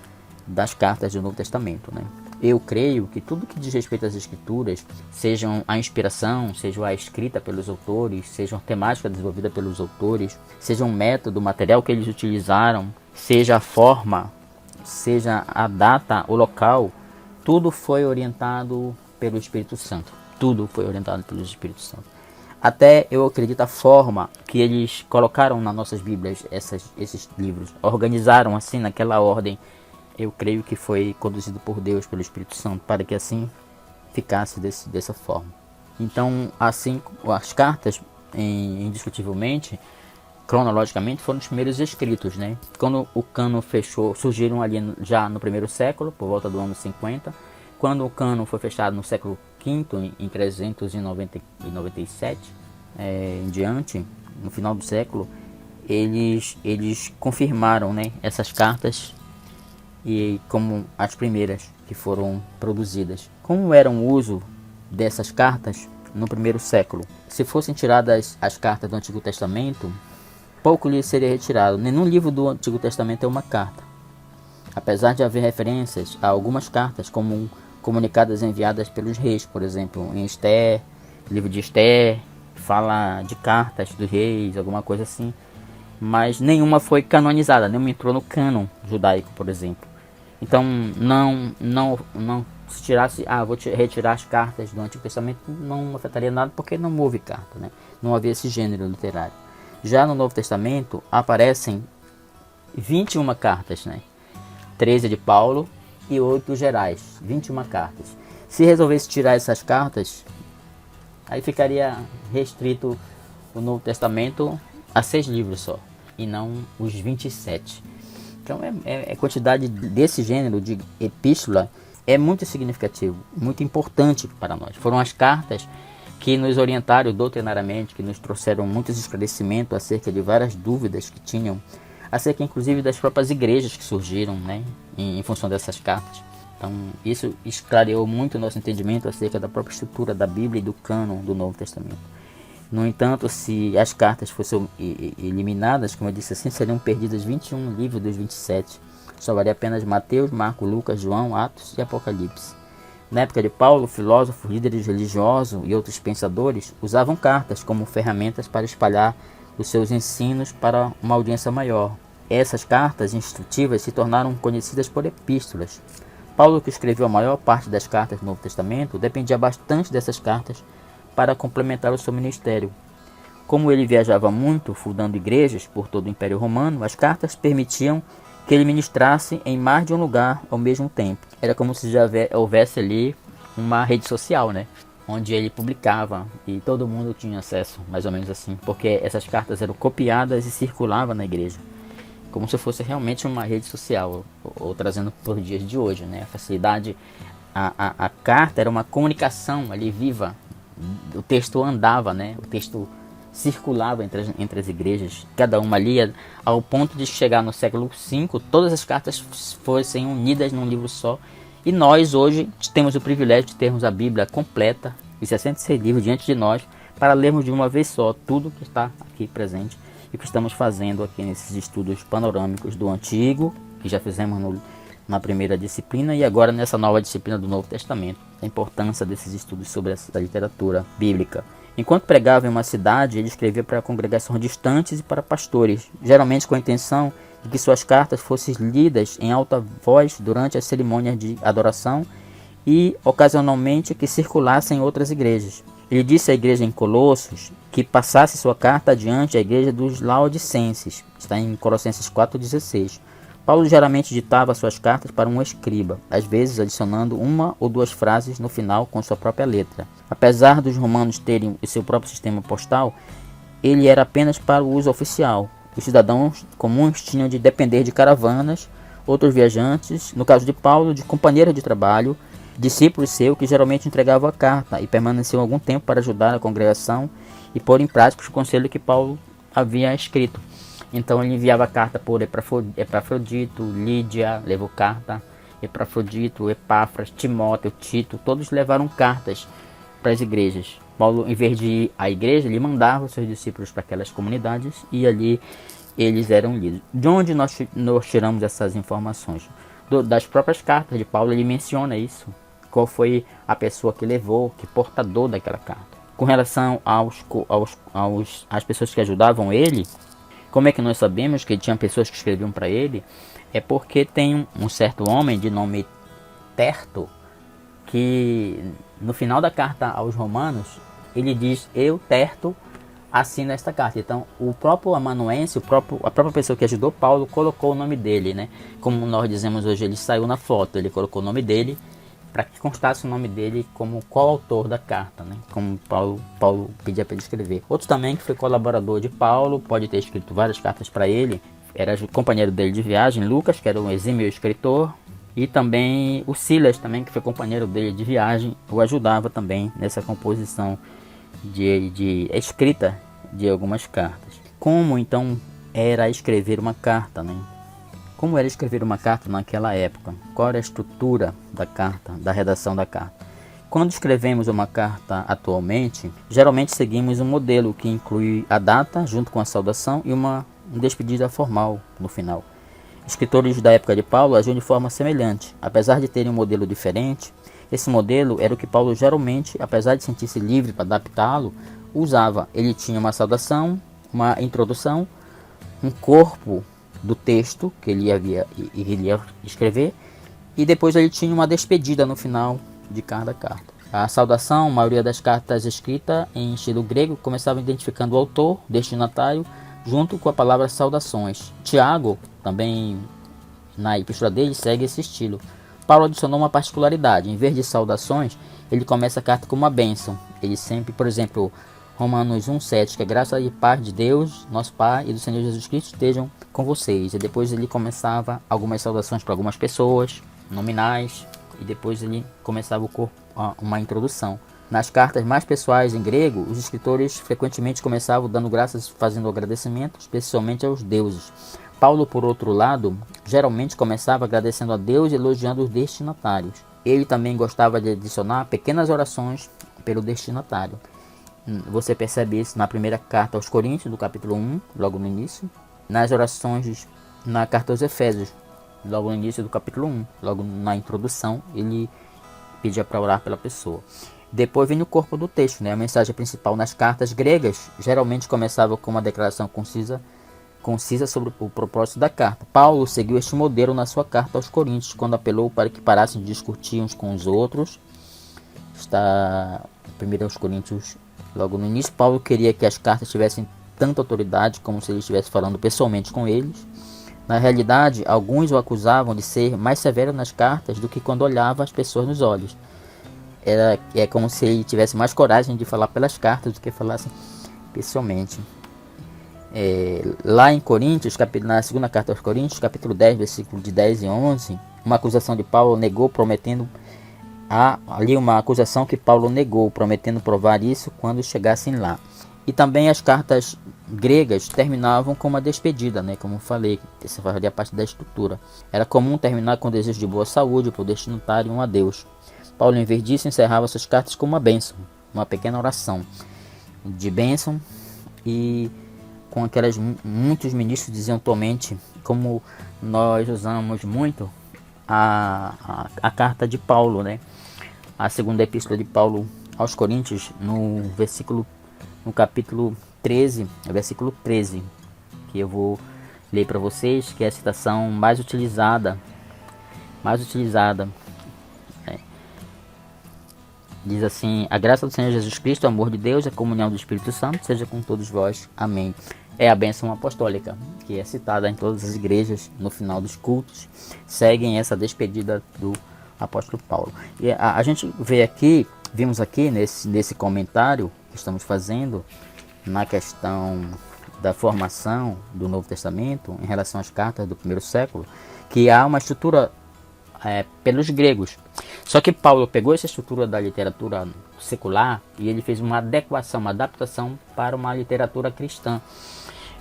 das cartas do Novo Testamento, né? Eu creio que tudo que diz respeito às Escrituras, sejam a inspiração, seja a escrita pelos autores, seja a temática desenvolvida pelos autores, seja um método, o material que eles utilizaram, seja a forma, seja a data, o local, tudo foi orientado pelo Espírito Santo. Tudo foi orientado pelo Espírito Santo. Até eu acredito a forma que eles colocaram nas nossas Bíblias esses livros, organizaram assim naquela ordem, eu creio que foi conduzido por Deus, pelo Espírito Santo, para que assim ficasse dessa forma. Então, assim, as cartas, indiscutivelmente, cronologicamente, foram os primeiros escritos, né? Quando o cânon fechou, surgiram ali já no primeiro século, por volta do ano 50. Quando o cânon foi fechado no século V, em 397, em diante, no final do século, eles confirmaram, né, essas cartas e como as primeiras que foram produzidas. Como era o uso dessas cartas no primeiro século? Se fossem tiradas as cartas do Antigo Testamento, pouco lhe seria retirado. Nenhum livro do Antigo Testamento é uma carta. Apesar de haver referências a algumas cartas como comunicadas enviadas pelos reis, por exemplo, em Esther, livro de Esther, fala de cartas dos reis, alguma coisa assim, mas nenhuma foi canonizada, nenhuma entrou no cânon judaico, por exemplo. Então, não se tirasse, vou retirar as cartas do Antigo Testamento, não afetaria nada, porque não houve carta, né? Não havia esse gênero literário. Já no Novo Testamento aparecem 21 cartas, né? 13 de Paulo e 8 gerais, 21 cartas. Se resolvesse tirar essas cartas, aí ficaria restrito o Novo Testamento a 6 livros só, e não os 27. Então a quantidade desse gênero de epístola é muito significativo, muito importante para nós. Foram as cartas que nos orientaram doutrinariamente, que nos trouxeram muitos esclarecimentos acerca de várias dúvidas que tinham, acerca inclusive das próprias igrejas que surgiram, né, em função dessas cartas. Então isso esclareou muito o nosso entendimento acerca da própria estrutura da Bíblia e do cânon do Novo Testamento. No entanto, se as cartas fossem eliminadas, como eu disse assim, seriam perdidas 21 livros dos 27. Sobraria apenas Mateus, Marcos, Lucas, João, Atos e Apocalipse. Na época de Paulo, filósofos, líderes religiosos e outros pensadores usavam cartas como ferramentas para espalhar os seus ensinos para uma audiência maior. Essas cartas instrutivas se tornaram conhecidas por epístolas. Paulo, que escreveu a maior parte das cartas do Novo Testamento, dependia bastante dessas cartas para complementar o seu ministério. Como ele viajava muito, fundando igrejas por todo o Império Romano, as cartas permitiam que ele ministrasse em mais de um lugar ao mesmo tempo. Era como se já houvesse ali uma rede social, né? Onde ele publicava e todo mundo tinha acesso, mais ou menos assim, porque essas cartas eram copiadas e circulavam na igreja, como se fosse realmente uma rede social, ou trazendo por dias de hoje, né? A facilidade, a carta era uma comunicação ali viva, o texto andava, né? O texto circulava entre as igrejas, cada uma lia, ao ponto de chegar no século V, todas as cartas fossem unidas num livro só. E nós hoje temos o privilégio de termos a Bíblia completa, os 66 livros diante de nós, para lermos de uma vez só tudo que está aqui presente e o que estamos fazendo aqui nesses estudos panorâmicos do Antigo, que já fizemos na primeira disciplina, e agora nessa nova disciplina do Novo Testamento. A importância desses estudos sobre a literatura bíblica. Enquanto pregava em uma cidade, ele escrevia para congregações distantes e para pastores, geralmente com a intenção de que suas cartas fossem lidas em alta voz durante as cerimônias de adoração e, ocasionalmente, que circulassem em outras igrejas. Ele disse à igreja em Colossos que passasse sua carta adiante à igreja dos Laodicenses, está em Colossenses 4,16. Paulo geralmente ditava suas cartas para um escriba, às vezes adicionando uma ou duas frases no final com sua própria letra. Apesar dos romanos terem o seu próprio sistema postal, ele era apenas para o uso oficial. Os cidadãos comuns tinham de depender de caravanas, outros viajantes, no caso de Paulo, de companheiros de trabalho, discípulos seus que geralmente entregavam a carta e permaneciam algum tempo para ajudar a congregação e pôr em prática os conselhos que Paulo havia escrito. Então ele enviava carta por Epafrodito, Lídia levou carta, Epafrodito, Epáfras, Timóteo, Tito, todos levaram cartas para as igrejas. Paulo, em vez de ir à igreja, ele mandava os seus discípulos para aquelas comunidades e ali eles eram lidos. De onde nós tiramos essas informações? Das próprias cartas de Paulo, ele menciona isso. Qual foi a pessoa que levou, que portador daquela carta. Com relação às pessoas que ajudavam ele, como é que nós sabemos que tinha pessoas que escreviam para ele? É porque tem um certo homem de nome Terto, que no final da carta aos Romanos, ele diz: eu, Terto, assino esta carta. Então, o próprio amanuense, a própria pessoa que ajudou Paulo, colocou o nome dele, né? Como nós dizemos hoje, ele saiu na foto, ele colocou o nome dele, para que constasse o nome dele como coautor da carta, né? Como Paulo pedia para ele escrever. Outro também que foi colaborador de Paulo, pode ter escrito várias cartas para ele, era o companheiro dele de viagem, Lucas, que era um exímio escritor, e também o Silas, também, que foi companheiro dele de viagem, o ajudava também nessa composição de escrita de algumas cartas. Como então era escrever uma carta, né? Como era escrever uma carta naquela época? Qual era a estrutura da carta, da redação da carta? Quando escrevemos uma carta atualmente, geralmente seguimos um modelo que inclui a data junto com a saudação e uma despedida formal no final. Escritores da época de Paulo agiam de forma semelhante. Apesar de terem um modelo diferente, esse modelo era o que Paulo geralmente, apesar de sentir-se livre para adaptá-lo, usava. Ele tinha uma saudação, uma introdução, um corpo do texto que ele ia escrever, e depois ele tinha uma despedida no final de cada carta. A saudação, a maioria das cartas escritas em estilo grego, começava identificando o autor, destinatário, junto com a palavra saudações. Tiago, também na epístola dele, segue esse estilo. Paulo adicionou uma particularidade: em vez de saudações, ele começa a carta com uma bênção. Ele sempre, por exemplo, Romanos 1,7, que a graça e paz de Deus, nosso Pai, e do Senhor Jesus Cristo estejam com vocês. E depois ele começava algumas saudações para algumas pessoas, nominais, e depois ele começava uma introdução. Nas cartas mais pessoais em grego, os escritores frequentemente começavam dando graças, fazendo agradecimento, especialmente aos deuses. Paulo, por outro lado, geralmente começava agradecendo a Deus e elogiando os destinatários. Ele também gostava de adicionar pequenas orações pelo destinatário. Você percebe isso na primeira carta aos Coríntios, do capítulo 1, logo no início. Nas orações na carta aos Efésios, logo no início do capítulo 1, logo na introdução, ele pedia para orar pela pessoa. Depois vem o corpo do texto, né? A mensagem principal nas cartas gregas geralmente começava com uma declaração concisa sobre o propósito da carta. Paulo seguiu este modelo na sua carta aos Coríntios, quando apelou para que parassem de discutir uns com os outros. Está em 1 Coríntios, logo no início. Paulo queria que as cartas tivessem tanta autoridade como se ele estivesse falando pessoalmente com eles. Na realidade, alguns o acusavam de ser mais severo nas cartas do que quando olhava as pessoas nos olhos. É como se ele tivesse mais coragem de falar pelas cartas do que falasse pessoalmente. Lá em Coríntios, na segunda carta aos Coríntios, capítulo 10, versículos de 10 e 11, uma acusação de Paulo negou, prometendo... Há ali uma acusação que Paulo negou, prometendo provar isso quando chegassem lá. E também as cartas gregas terminavam com uma despedida, né? Como falei, essa fazia parte da estrutura. Era comum terminar com desejo de boa saúde para o destinatário e um adeus. Paulo, em vez disso, encerrava suas cartas com uma bênção, uma pequena oração de bênção, e com aquelas muitos ministros diziam atualmente, como nós usamos muito a carta de Paulo, né? A segunda epístola de Paulo aos Coríntios, no capítulo 13, versículo 13, que eu vou ler para vocês, que é a citação mais utilizada. Diz assim: a graça do Senhor Jesus Cristo, o amor de Deus, a comunhão do Espírito Santo seja com todos vós. Amém. É a bênção apostólica, que é citada em todas as igrejas no final dos cultos, seguem essa despedida do apóstolo Paulo. E a gente vimos aqui nesse comentário que estamos fazendo na questão da formação do Novo Testamento em relação às cartas do primeiro século, que há uma estrutura pelos gregos. Só que Paulo pegou essa estrutura da literatura secular e ele fez uma adequação, uma adaptação para uma literatura cristã,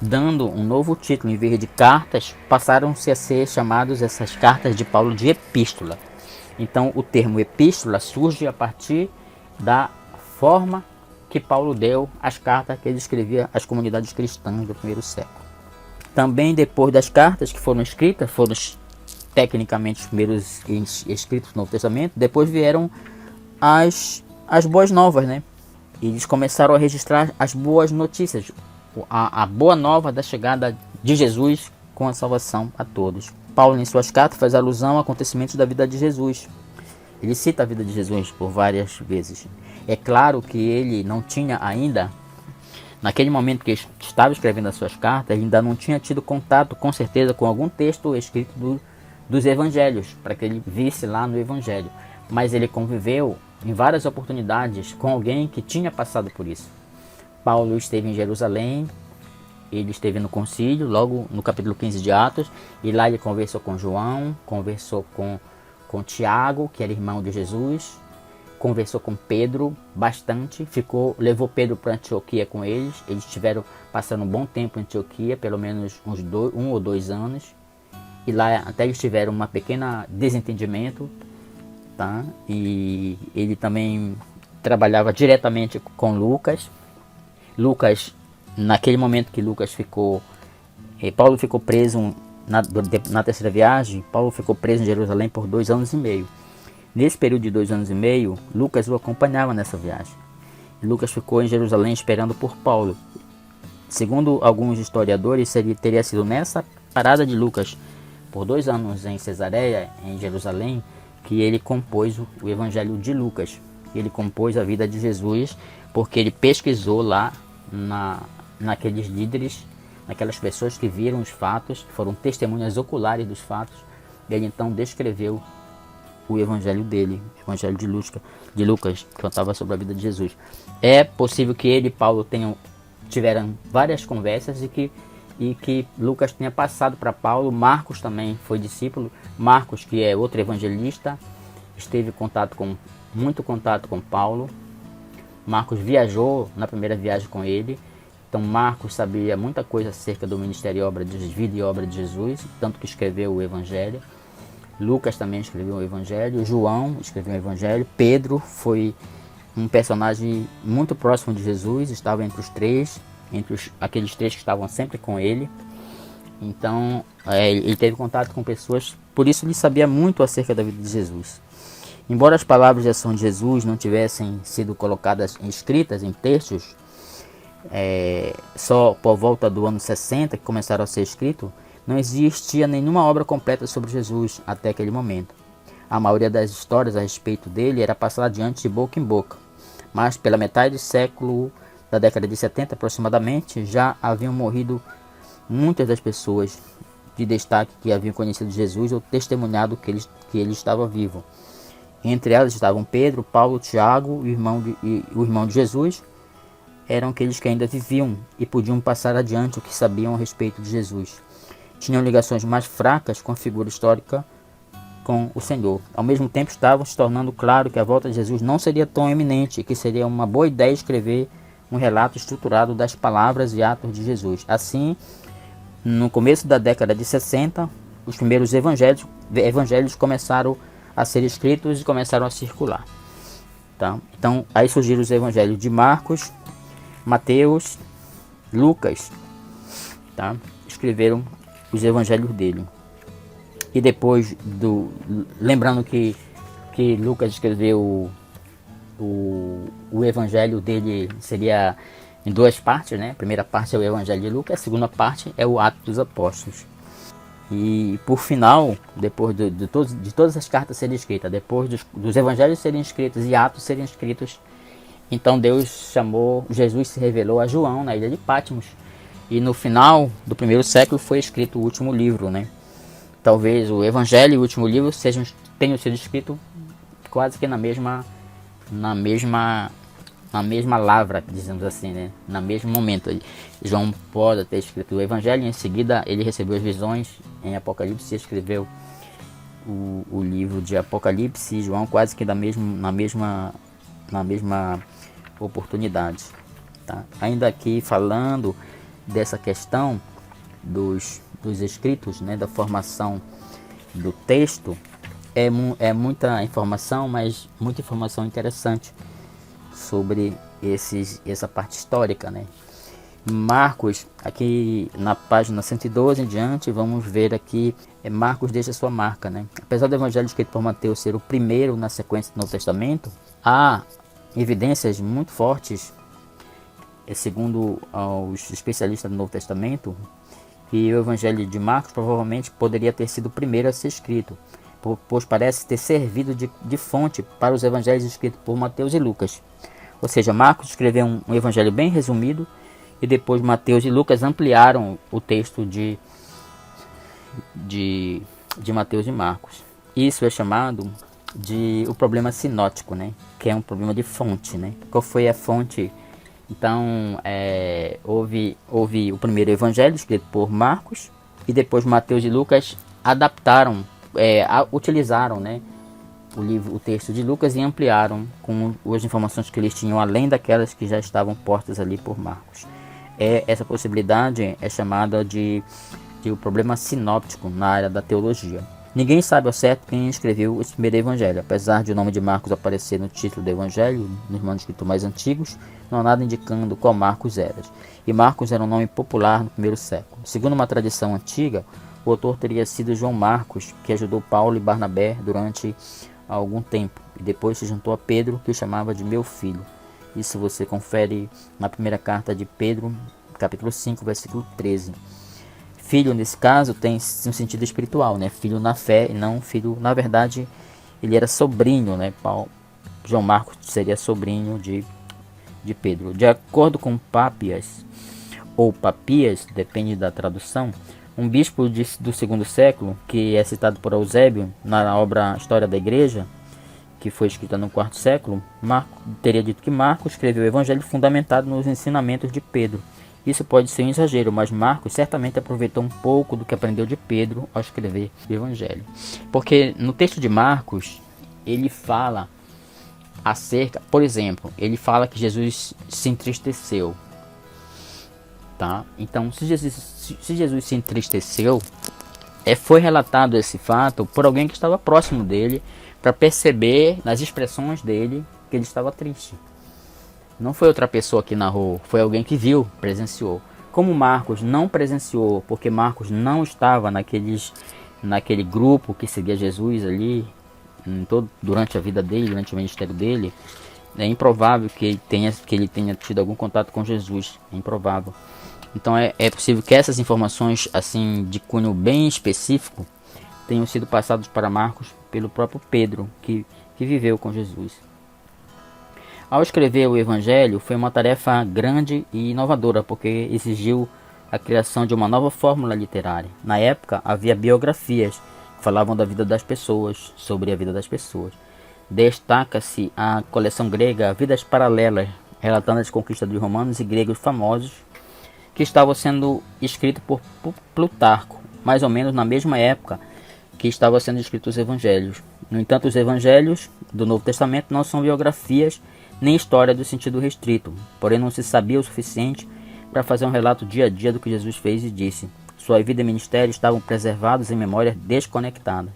dando um novo título. Em vez de cartas, passaram-se a ser chamados essas cartas de Paulo de epístola. Então o termo epístola surge a partir da forma que Paulo deu às cartas que ele escrevia às comunidades cristãs do primeiro século. Também depois das cartas que foram escritas, foram tecnicamente os primeiros escritos do Novo Testamento, depois vieram as boas novas, né? Eles começaram a registrar as boas notícias, a boa nova da chegada de Jesus com a salvação a todos. Paulo, em suas cartas, faz alusão a acontecimentos da vida de Jesus. Ele cita a vida de Jesus por várias vezes. É claro que ele não tinha ainda, naquele momento que estava escrevendo as suas cartas, ele ainda não tinha tido contato, com certeza, com algum texto escrito dos evangelhos, para que ele visse lá no evangelho. Mas ele conviveu em várias oportunidades com alguém que tinha passado por isso. Paulo esteve em Jerusalém, ele esteve no concílio, logo no capítulo 15 de Atos, e lá ele conversou com João, conversou com Tiago, que era irmão de Jesus, conversou com Pedro bastante, levou Pedro para Antioquia com eles. Eles estiveram passando um bom tempo em Antioquia, pelo menos um ou dois anos, e lá até eles tiveram uma pequena desentendimento, tá? E ele também trabalhava diretamente com Lucas. Naquele momento que Paulo ficou preso na terceira viagem, Paulo ficou preso em Jerusalém por 2 anos e meio. Nesse período de 2 anos e meio, Lucas o acompanhava nessa viagem. E Lucas ficou em Jerusalém esperando por Paulo. Segundo alguns historiadores, teria sido nessa parada de Lucas por 2 anos em Cesareia, em Jerusalém, que ele compôs o Evangelho de Lucas. Ele compôs a vida de Jesus, porque ele pesquisou lá naqueles líderes, naquelas pessoas que viram os fatos, foram testemunhas oculares dos fatos. Ele então descreveu o evangelho dele, o evangelho de Lucas, que contava sobre a vida de Jesus. É possível que ele e Paulo tiveram várias conversas e que Lucas tenha passado para Paulo. Marcos também foi discípulo. Marcos, que é outro evangelista, esteve muito contato com Paulo. Marcos viajou na primeira viagem com ele. Então Marcos sabia muita coisa acerca do ministério e vida e obra de Jesus, tanto que escreveu o Evangelho. Lucas também escreveu o Evangelho. João escreveu o Evangelho. Pedro foi um personagem muito próximo de Jesus, estava entre os três, aqueles três que estavam sempre com ele. Então ele teve contato com pessoas, por isso ele sabia muito acerca da vida de Jesus. Embora as palavras de ação de Jesus não tivessem sido colocadas escritas em textos, só por volta do ano 60 que começaram a ser escritos, não existia nenhuma obra completa sobre Jesus até aquele momento. A maioria das histórias a respeito dele era passada adiante de boca em boca, mas pela metade do século, da década de 70 aproximadamente, já haviam morrido muitas das pessoas de destaque que haviam conhecido Jesus ou testemunhado que ele estava vivo. Entre elas estavam Pedro, Paulo, Tiago, o irmão de Jesus. Eram aqueles que ainda viviam e podiam passar adiante o que sabiam a respeito de Jesus. Tinham ligações mais fracas com a figura histórica com o Senhor. Ao mesmo tempo estavam se tornando claro que a volta de Jesus não seria tão eminente e que seria uma boa ideia escrever um relato estruturado das palavras e atos de Jesus. Assim, no começo da década de 60, os primeiros evangelhos começaram a ser escritos e começaram a circular. Tá? Então, aí surgiram os evangelhos de Marcos, Mateus, Lucas, tá? Escreveram os evangelhos dele. E depois lembrando que Lucas escreveu o evangelho dele seria em 2 partes, né? A primeira parte é o evangelho de Lucas, a segunda parte é o Atos dos Apóstolos. E por final, depois de todas as cartas serem escritas, depois dos evangelhos serem escritos e Atos serem escritos, então Jesus se revelou a João na ilha de Patmos. E no final do primeiro século foi escrito o último livro, né? Talvez o Evangelho e o último livro tenham sido escritos quase que na mesma lavra, dizemos assim, né? No mesmo momento. João pode ter escrito o Evangelho e em seguida ele recebeu as visões em Apocalipse e escreveu o livro de Apocalipse e João quase que na mesma oportunidade. Tá? Ainda aqui falando dessa questão dos escritos, né, da formação do texto, é muita informação, mas muita informação interessante sobre essa parte histórica, né? Marcos, aqui na página 112 em diante, vamos ver aqui, Marcos deixa sua marca, né? Apesar do evangelho escrito por Mateus ser o primeiro na sequência do Novo Testamento, há evidências muito fortes, segundo os especialistas do Novo Testamento, que o evangelho de Marcos provavelmente poderia ter sido o primeiro a ser escrito, pois parece ter servido de fonte para os evangelhos escritos por Mateus e Lucas. Ou seja, Marcos escreveu um evangelho bem resumido e depois Mateus e Lucas ampliaram o texto de Mateus e Marcos. Isso é chamado de o problema sinótico, né? Que é um problema de fonte, né? Qual foi a fonte? Então, houve o primeiro evangelho escrito por Marcos e depois Mateus e Lucas adaptaram, utilizaram, né, o texto de Lucas e ampliaram com as informações que eles tinham, além daquelas que já estavam postas ali por Marcos. Essa possibilidade é chamada de o problema sinóptico na área da teologia. Ninguém sabe ao certo quem escreveu esse primeiro evangelho. Apesar de o nome de Marcos aparecer no título do evangelho, nos manuscritos mais antigos, não há nada indicando qual Marcos era. E Marcos era um nome popular no primeiro século. Segundo uma tradição antiga, o autor teria sido João Marcos, que ajudou Paulo e Barnabé durante algum tempo. E depois se juntou a Pedro, que o chamava de meu filho. Isso você confere na primeira carta de Pedro, capítulo 5, versículo 13. Filho, nesse caso, tem um sentido espiritual, né? Filho na fé e não filho... Na verdade, ele era sobrinho, né? João Marcos seria sobrinho de Pedro. De acordo com Pápias, ou Papias, depende da tradução, um bispo do segundo século, que é citado por Eusébio na obra História da Igreja, que foi escrita no quarto século, teria dito que Marcos escreveu o evangelho fundamentado nos ensinamentos de Pedro. Isso pode ser um exagero, mas Marcos certamente aproveitou um pouco do que aprendeu de Pedro ao escrever o evangelho. Porque no texto de Marcos, ele fala acerca, por exemplo, ele fala que Jesus se entristeceu. Tá? Então, se Jesus se entristeceu, foi relatado esse fato por alguém que estava próximo dele, para perceber nas expressões dele que ele estava triste. Não foi outra pessoa que narrou, foi alguém que viu, presenciou. Como Marcos não presenciou, porque Marcos não estava naquele grupo que seguia Jesus ali, durante a vida dele, durante o ministério dele, é improvável que ele tenha tido algum contato com Jesus. É improvável. Então é possível que essas informações assim de cunho bem específico tenham sido passadas para Marcos pelo próprio Pedro, que viveu com Jesus. Ao escrever o Evangelho, foi uma tarefa grande e inovadora, porque exigiu a criação de uma nova fórmula literária. Na época, havia biografias que falavam da vida das pessoas, sobre a vida das pessoas. Destaca-se a coleção grega Vidas Paralelas, relatando as conquistas dos romanos e gregos famosos, que estavam sendo escritos por Plutarco, mais ou menos na mesma época que estavam sendo escritos os Evangelhos. No entanto, os Evangelhos do Novo Testamento não são biografias nem história do sentido restrito, porém não se sabia o suficiente para fazer um relato dia a dia do que Jesus fez e disse. Sua vida e ministério estavam preservados em memórias desconectadas.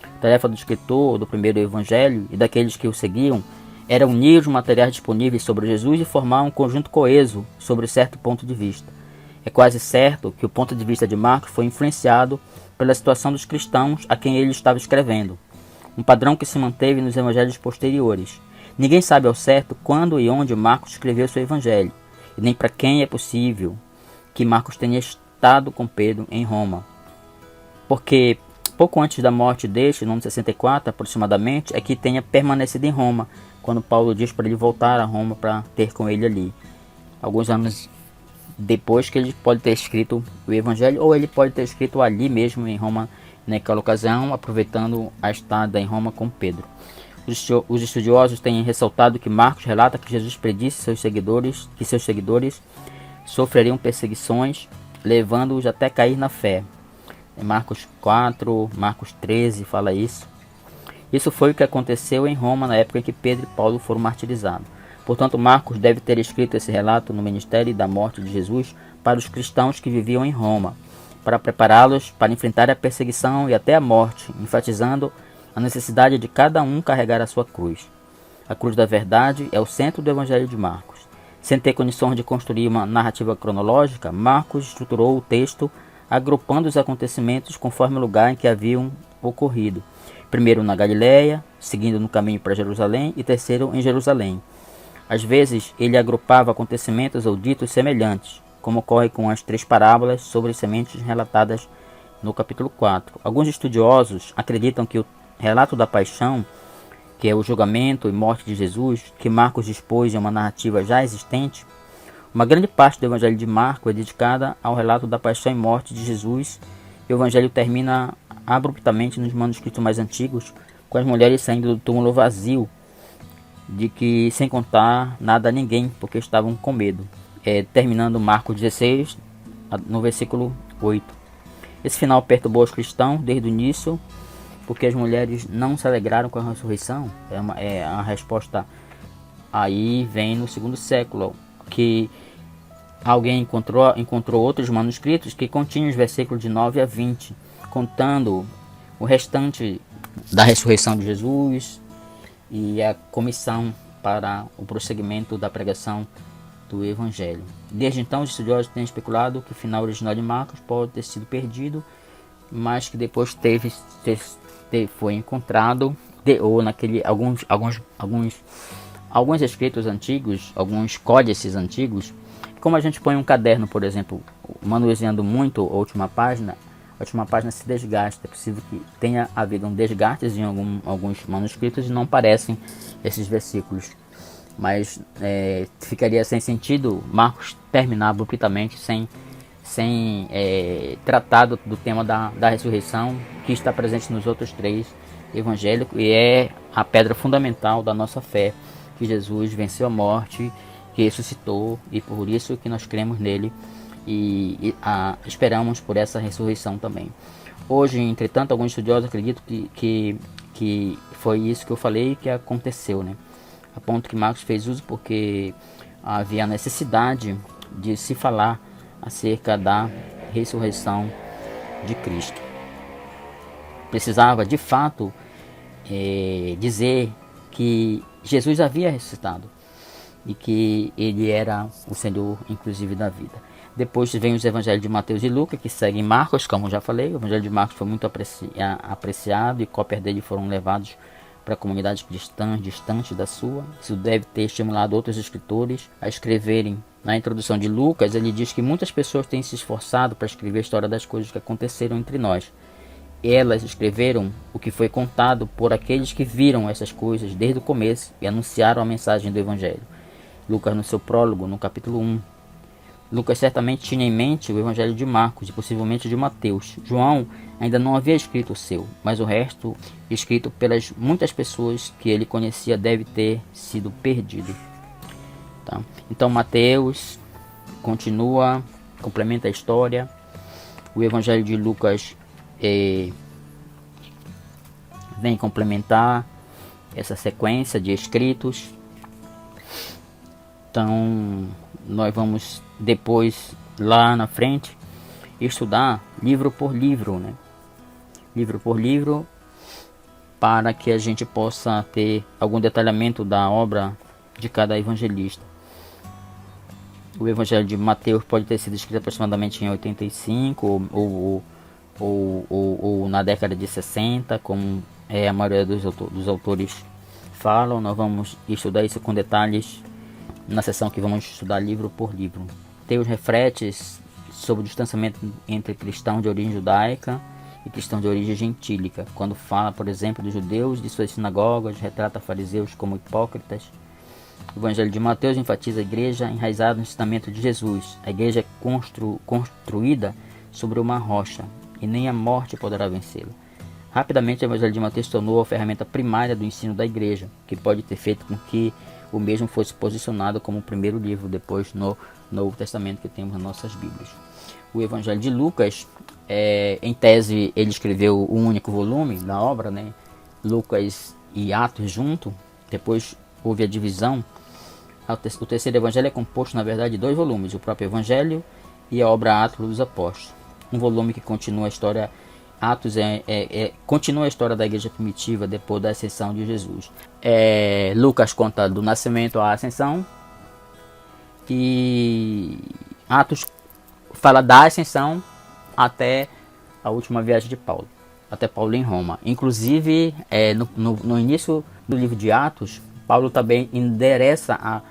A tarefa do escritor do primeiro evangelho e daqueles que o seguiam era unir os materiais disponíveis sobre Jesus e formar um conjunto coeso sobre certo ponto de vista. É quase certo que o ponto de vista de Marcos foi influenciado pela situação dos cristãos a quem ele estava escrevendo, um padrão que se manteve nos evangelhos posteriores. Ninguém sabe ao certo quando e onde Marcos escreveu seu evangelho, e nem para quem é possível que Marcos tenha estado com Pedro em Roma. Porque pouco antes da morte deste, no ano 64 aproximadamente, é que tenha permanecido em Roma, quando Paulo diz para ele voltar a Roma para ter com ele ali. Alguns anos depois que ele pode ter escrito o evangelho, ou ele pode ter escrito ali mesmo em Roma, naquela ocasião, aproveitando a estada em Roma com Pedro. Os estudiosos têm ressaltado que Marcos relata que Jesus predisse que seus seguidores sofreriam perseguições, levando-os até cair na fé. Em Marcos 4, Marcos 13 fala isso. Isso foi o que aconteceu em Roma na época em que Pedro e Paulo foram martirizados. Portanto, Marcos deve ter escrito esse relato no ministério da morte de Jesus para os cristãos que viviam em Roma, para prepará-los para enfrentar a perseguição e até a morte, enfatizando a necessidade de cada um carregar a sua cruz. A cruz da verdade é o centro do Evangelho de Marcos. Sem ter condições de construir uma narrativa cronológica, Marcos estruturou o texto agrupando os acontecimentos conforme o lugar em que haviam ocorrido. Primeiro na Galiléia, seguindo no caminho para Jerusalém e terceiro em Jerusalém. Às vezes, ele agrupava acontecimentos ou ditos semelhantes, como ocorre com as 3 parábolas sobre sementes relatadas no capítulo 4. Alguns estudiosos acreditam que o relato da paixão, que é o julgamento e morte de Jesus, que Marcos dispôs em uma narrativa já existente, uma grande parte do Evangelho de Marcos é dedicada ao relato da paixão e morte de Jesus, e o Evangelho termina abruptamente nos manuscritos mais antigos, com as mulheres saindo do túmulo vazio, de que sem contar nada a ninguém, porque estavam com medo. Terminando Marcos 16, no versículo 8. Esse final perturbou os cristãos desde o início, porque as mulheres não se alegraram com a ressurreição. A resposta aí vem no segundo século, que alguém encontrou outros manuscritos que continham os versículos de 9 a 20, contando o restante da ressurreição de Jesus e a comissão para o prosseguimento da pregação do Evangelho. Desde então, os estudiosos têm especulado que o final original de Marcos pode ter sido perdido, mas que depois foi encontrado, ou alguns escritos antigos, alguns códices antigos. Como a gente põe um caderno, por exemplo, manuseando muito a última página se desgasta. É possível que tenha havido um desgaste em alguns manuscritos e não aparecem esses versículos. Mas ficaria sem sentido Marcos terminar abruptamente sem tratar do tema da ressurreição, que está presente nos outros 3 evangelhos e é a pedra fundamental da nossa fé, que Jesus venceu a morte, que ressuscitou, e por isso que nós cremos nele e esperamos por essa ressurreição também. Hoje, entretanto, alguns estudiosos acreditam que foi isso que eu falei que aconteceu, né? A ponto que Marcos fez uso porque havia necessidade de se falar acerca da ressurreição de Cristo. Precisava, de fato, dizer que Jesus havia ressuscitado e que ele era o Senhor, inclusive, da vida. Depois vem os evangelhos de Mateus e Lucas, que seguem Marcos, como já falei. O evangelho de Marcos foi muito apreciado e cópias dele foram levados para comunidades cristãs distantes da sua. Isso deve ter estimulado outros escritores a escreverem. Na introdução de Lucas, ele diz que muitas pessoas têm se esforçado para escrever a história das coisas que aconteceram entre nós. Elas escreveram o que foi contado por aqueles que viram essas coisas desde o começo e anunciaram a mensagem do evangelho. Lucas, no seu prólogo, no capítulo 1. Lucas certamente tinha em mente o evangelho de Marcos e possivelmente de Mateus. João ainda não havia escrito o seu, mas o resto, escrito pelas muitas pessoas que ele conhecia, deve ter sido perdido. Tá? Então Mateus complementa a história. O evangelho de Lucas vem complementar essa sequência de escritos. Então nós vamos depois, lá na frente, estudar livro por livro, né? Livro por livro, para que a gente possa ter algum detalhamento da obra de cada evangelista. O evangelho de Mateus pode ter sido escrito aproximadamente em 85 ou na década de 60, como a maioria dos autores falam. Nós vamos estudar isso com detalhes na sessão que vamos estudar livro por livro. Tem os refretes sobre o distanciamento entre cristãos de origem judaica e cristãos de origem gentílica, quando fala, por exemplo, dos judeus de suas sinagogas, retrata fariseus como hipócritas. O evangelho de Mateus enfatiza a igreja enraizada no ensinamento de Jesus. A igreja é construída sobre uma rocha, e nem a morte poderá vencê-la. Rapidamente, o evangelho de Mateus se tornou a ferramenta primária do ensino da igreja, que pode ter feito com que o mesmo fosse posicionado como o primeiro livro, depois no Novo Testamento que temos nas nossas Bíblias. O evangelho de Lucas, em tese, ele escreveu um único volume da obra, né? Lucas e Atos junto. Depois houve a divisão. O terceiro evangelho é composto, na verdade, de 2 volumes: o próprio evangelho e a obra Atos dos Apóstolos. Um volume que continua a história. Atos continua a história da igreja primitiva depois da ascensão de Jesus. Lucas conta do nascimento à ascensão, e Atos fala da ascensão até a última viagem de Paulo, até Paulo em Roma. Inclusive, no início do livro de Atos, Paulo também endereça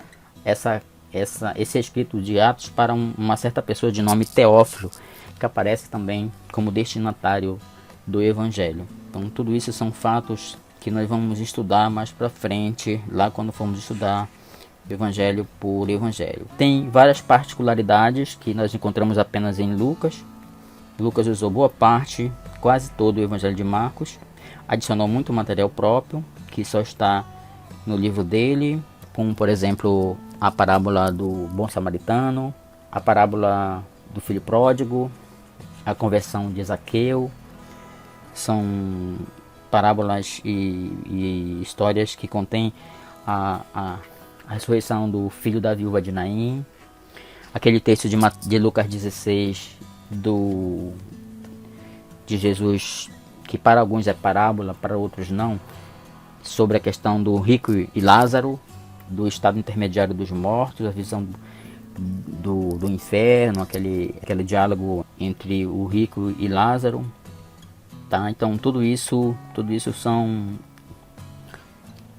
esse escrito de Atos para uma certa pessoa de nome Teófilo. que aparece também como destinatário do Evangelho. Então tudo isso são fatos que nós vamos estudar mais para frente, lá quando formos estudar Evangelho por Evangelho. Tem várias particularidades que nós encontramos apenas em Lucas. Lucas usou boa parte, quase todo o Evangelho de Marcos, adicionou muito material próprio, que só está no livro dele, como por exemplo a parábola do bom samaritano, a parábola do filho pródigo, a conversão de Zaqueu. São parábolas e histórias que contêm a ressurreição do filho da viúva de Naim, aquele texto de Lucas 16 de Jesus, que para alguns é parábola, para outros não, sobre a questão do rico e Lázaro, do estado intermediário dos mortos, a visão do inferno, aquele diálogo entre o rico e Lázaro, tá? Então tudo isso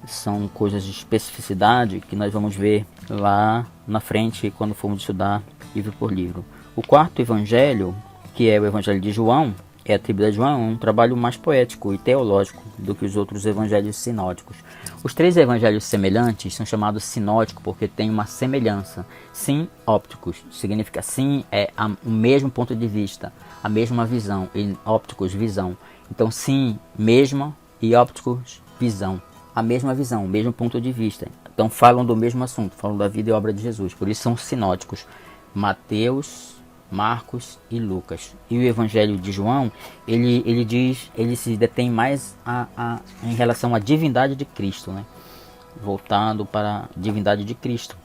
são coisas de especificidade que nós vamos ver lá na frente quando formos estudar livro por livro. O quarto evangelho, que é o Evangelho de João, é a Bíblia de João, é um trabalho mais poético e teológico do que os outros evangelhos sinóticos. Os três evangelhos semelhantes são chamados sinóticos porque têm uma semelhança. Sinópticos significa sim é o mesmo ponto de vista, a mesma visão, e ópticos, visão. Então sim, mesma, e ópticos, visão. A mesma visão, o mesmo ponto de vista. Então falam do mesmo assunto, falam da vida e obra de Jesus. Por isso são sinóticos. Mateus, Marcos e Lucas. E o Evangelho de João, ele se detém mais em relação à divindade de Cristo, né? Voltado para a divindade de Cristo.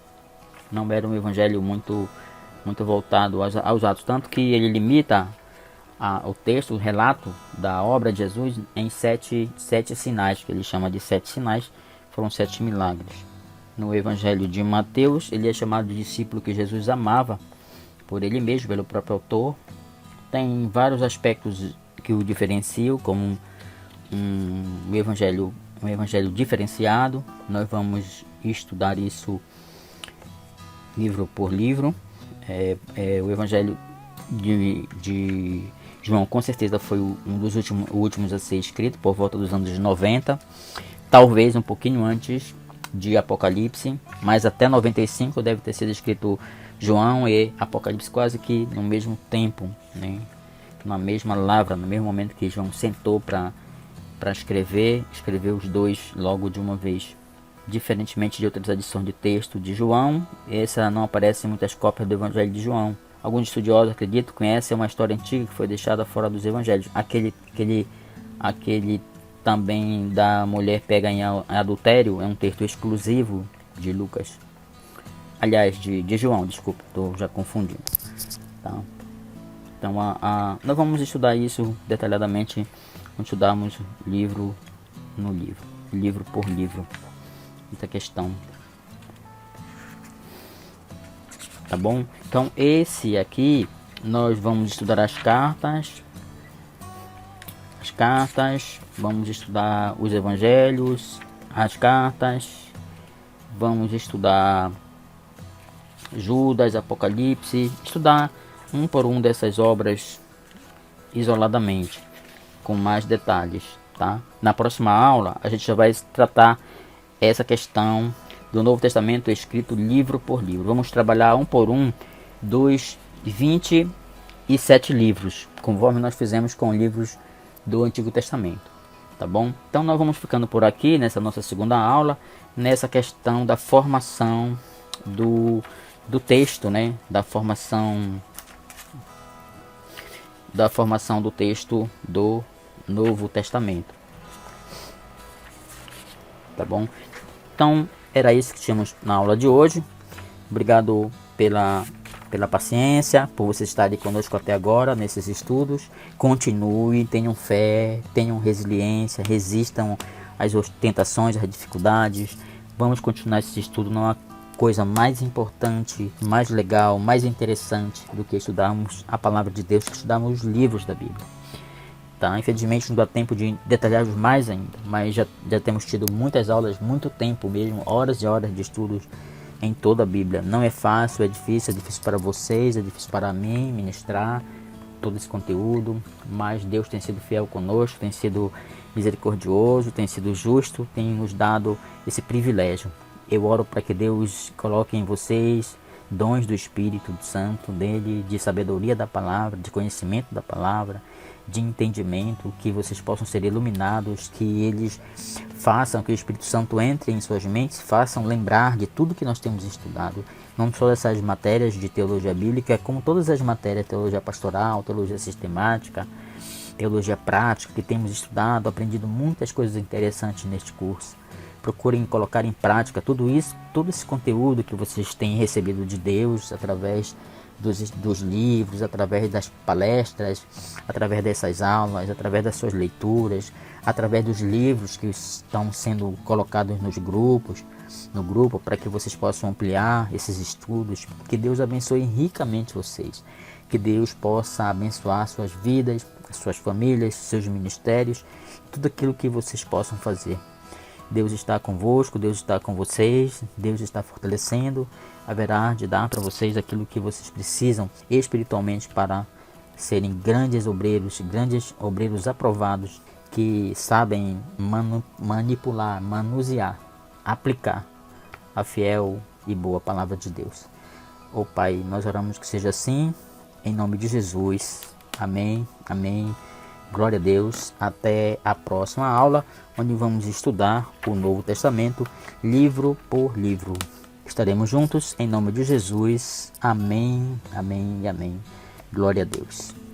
Não era um evangelho muito voltado aos atos, tanto que ele limita o texto, o relato da obra de Jesus em sete sinais, que ele chama de 7 sinais, foram 7 milagres. No Evangelho de Mateus, ele é chamado de discípulo que Jesus amava, por ele mesmo, pelo próprio autor. Tem vários aspectos que o diferenciam, como um evangelho diferenciado. Nós vamos estudar isso livro por livro. O Evangelho de João com certeza foi um dos últimos a ser escrito, por volta dos anos 90, talvez um pouquinho antes de Apocalipse, mas até 95 deve ter sido escrito João e Apocalipse quase que no mesmo tempo, né? Na mesma lavra, no mesmo momento que João sentou para escreveu os dois logo de uma vez. Diferentemente de outras edições de texto de João, essa não aparece em muitas cópias do Evangelho de João. Alguns estudiosos, acredito, conhecem uma história antiga que foi deixada fora dos evangelhos. Aquele também da mulher pega em adultério é um texto exclusivo de Lucas. Aliás, de João, desculpa, estou já confundindo. Tá? Então, nós vamos estudar isso detalhadamente quando estudarmos livro por livro, essa questão. Tá bom? Então esse aqui nós vamos estudar as cartas, vamos estudar os evangelhos, as cartas, vamos estudar Judas, Apocalipse, estudar um por um dessas obras isoladamente, com mais detalhes, tá? Na próxima aula a gente já vai tratar essa questão do Novo Testamento escrito livro por livro. Vamos trabalhar um por um dos 27 livros, conforme nós fizemos com livros do Antigo Testamento, tá bom? Então nós vamos ficando por aqui nessa nossa segunda aula, nessa questão da formação do texto, né? Da formação do texto do Novo Testamento, tá bom? Então era isso que tínhamos na aula de hoje. Obrigado pela paciência, por vocês estarem conosco até agora nesses estudos. Continuem, tenham fé, tenham resiliência, resistam às tentações, às dificuldades. Vamos continuar esse estudo. Não há coisa mais importante, mais legal, mais interessante do que estudarmos a palavra de Deus, que estudarmos os livros da Bíblia. Tá? Infelizmente não dá tempo de detalhar mais ainda, mas já temos tido muitas aulas, muito tempo mesmo, horas e horas de estudos em toda a Bíblia. Não é fácil, é difícil para vocês, é difícil para mim ministrar, todo esse conteúdo, mas Deus tem sido fiel conosco, tem sido misericordioso, tem sido justo, tem nos dado esse privilégio. Eu oro para que Deus coloque em vocês dons do Espírito Santo dele, de sabedoria da palavra, de conhecimento da palavra, de entendimento, que vocês possam ser iluminados, que eles façam que o Espírito Santo entre em suas mentes, façam lembrar de tudo que nós temos estudado, não só dessas matérias de teologia bíblica, como todas as matérias, teologia pastoral, teologia sistemática, teologia prática, que temos estudado, aprendido muitas coisas interessantes neste curso. Procurem colocar em prática tudo isso, todo esse conteúdo que vocês têm recebido de Deus através dos livros, através das palestras, através dessas aulas, através das suas leituras, através dos livros que estão sendo colocados no grupo, para que vocês possam ampliar esses estudos. Que Deus abençoe ricamente vocês, que Deus possa abençoar suas vidas, suas famílias, seus ministérios, tudo aquilo que vocês possam fazer. Deus está convosco, Deus está com vocês, Deus está fortalecendo, haverá de dar para vocês aquilo que vocês precisam espiritualmente para serem grandes obreiros aprovados, que sabem manipular, manusear, aplicar a fiel e boa palavra de Deus. Ó Pai, nós oramos que seja assim, em nome de Jesus. Amém, amém. Glória a Deus. Até a próxima aula, onde vamos estudar o Novo Testamento, livro por livro. Estaremos juntos em nome de Jesus. Amém, amém e amém. Glória a Deus.